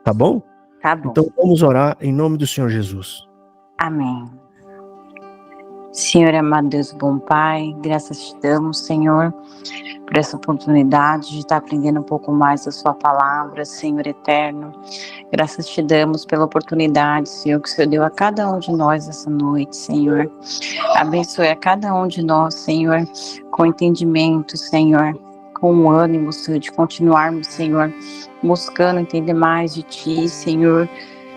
Tá bom? Tá bom. Então vamos orar em nome do Senhor Jesus. Amém. Senhor amado Deus, bom Pai, graças te damos, Senhor, por essa oportunidade de estar aprendendo um pouco mais da sua palavra, Senhor eterno. Graças te damos pela oportunidade, Senhor, que o Senhor deu a cada um de nós essa noite, Senhor. Abençoe a cada um de nós, Senhor, com entendimento, Senhor, com ânimo, Senhor, de continuarmos, Senhor, buscando entender mais de Ti, Senhor,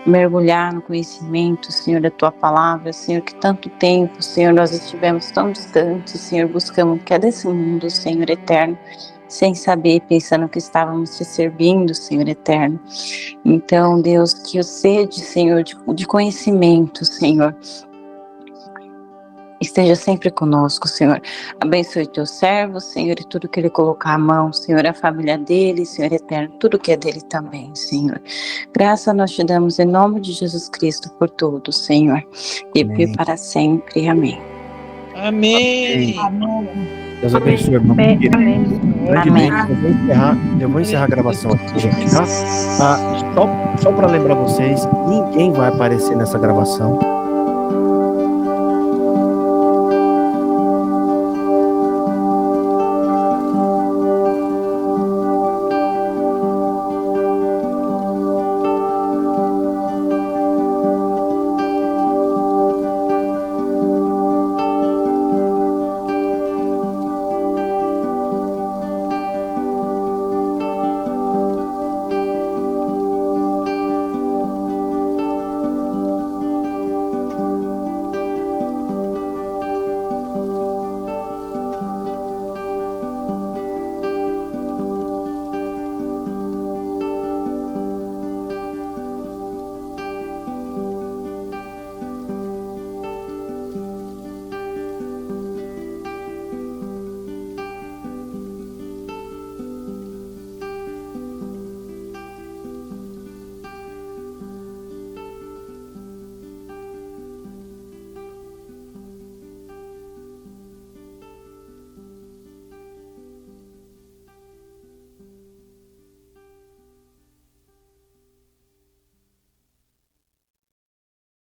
mergulhar no conhecimento, Senhor, da Tua palavra, Senhor, que tanto tempo, Senhor, nós estivemos tão distantes, Senhor, buscando o que é desse mundo, Senhor eterno, sem saber, pensando que estávamos Te servindo, Senhor eterno. Então, Deus, que eu sede, Senhor, de conhecimento, Senhor, esteja sempre conosco, Senhor. Abençoe teu servo, Senhor, e tudo que ele colocar à mão, Senhor, a família dele, Senhor eterno, tudo que é dele também, Senhor. Graça nós te damos em nome de Jesus Cristo por tudo, Senhor, e para sempre. Amém. Amém. Deus abençoe, irmão. Amém. Eu vou encerrar a gravação aqui, gente, tá? Só para lembrar vocês, ninguém vai aparecer nessa gravação.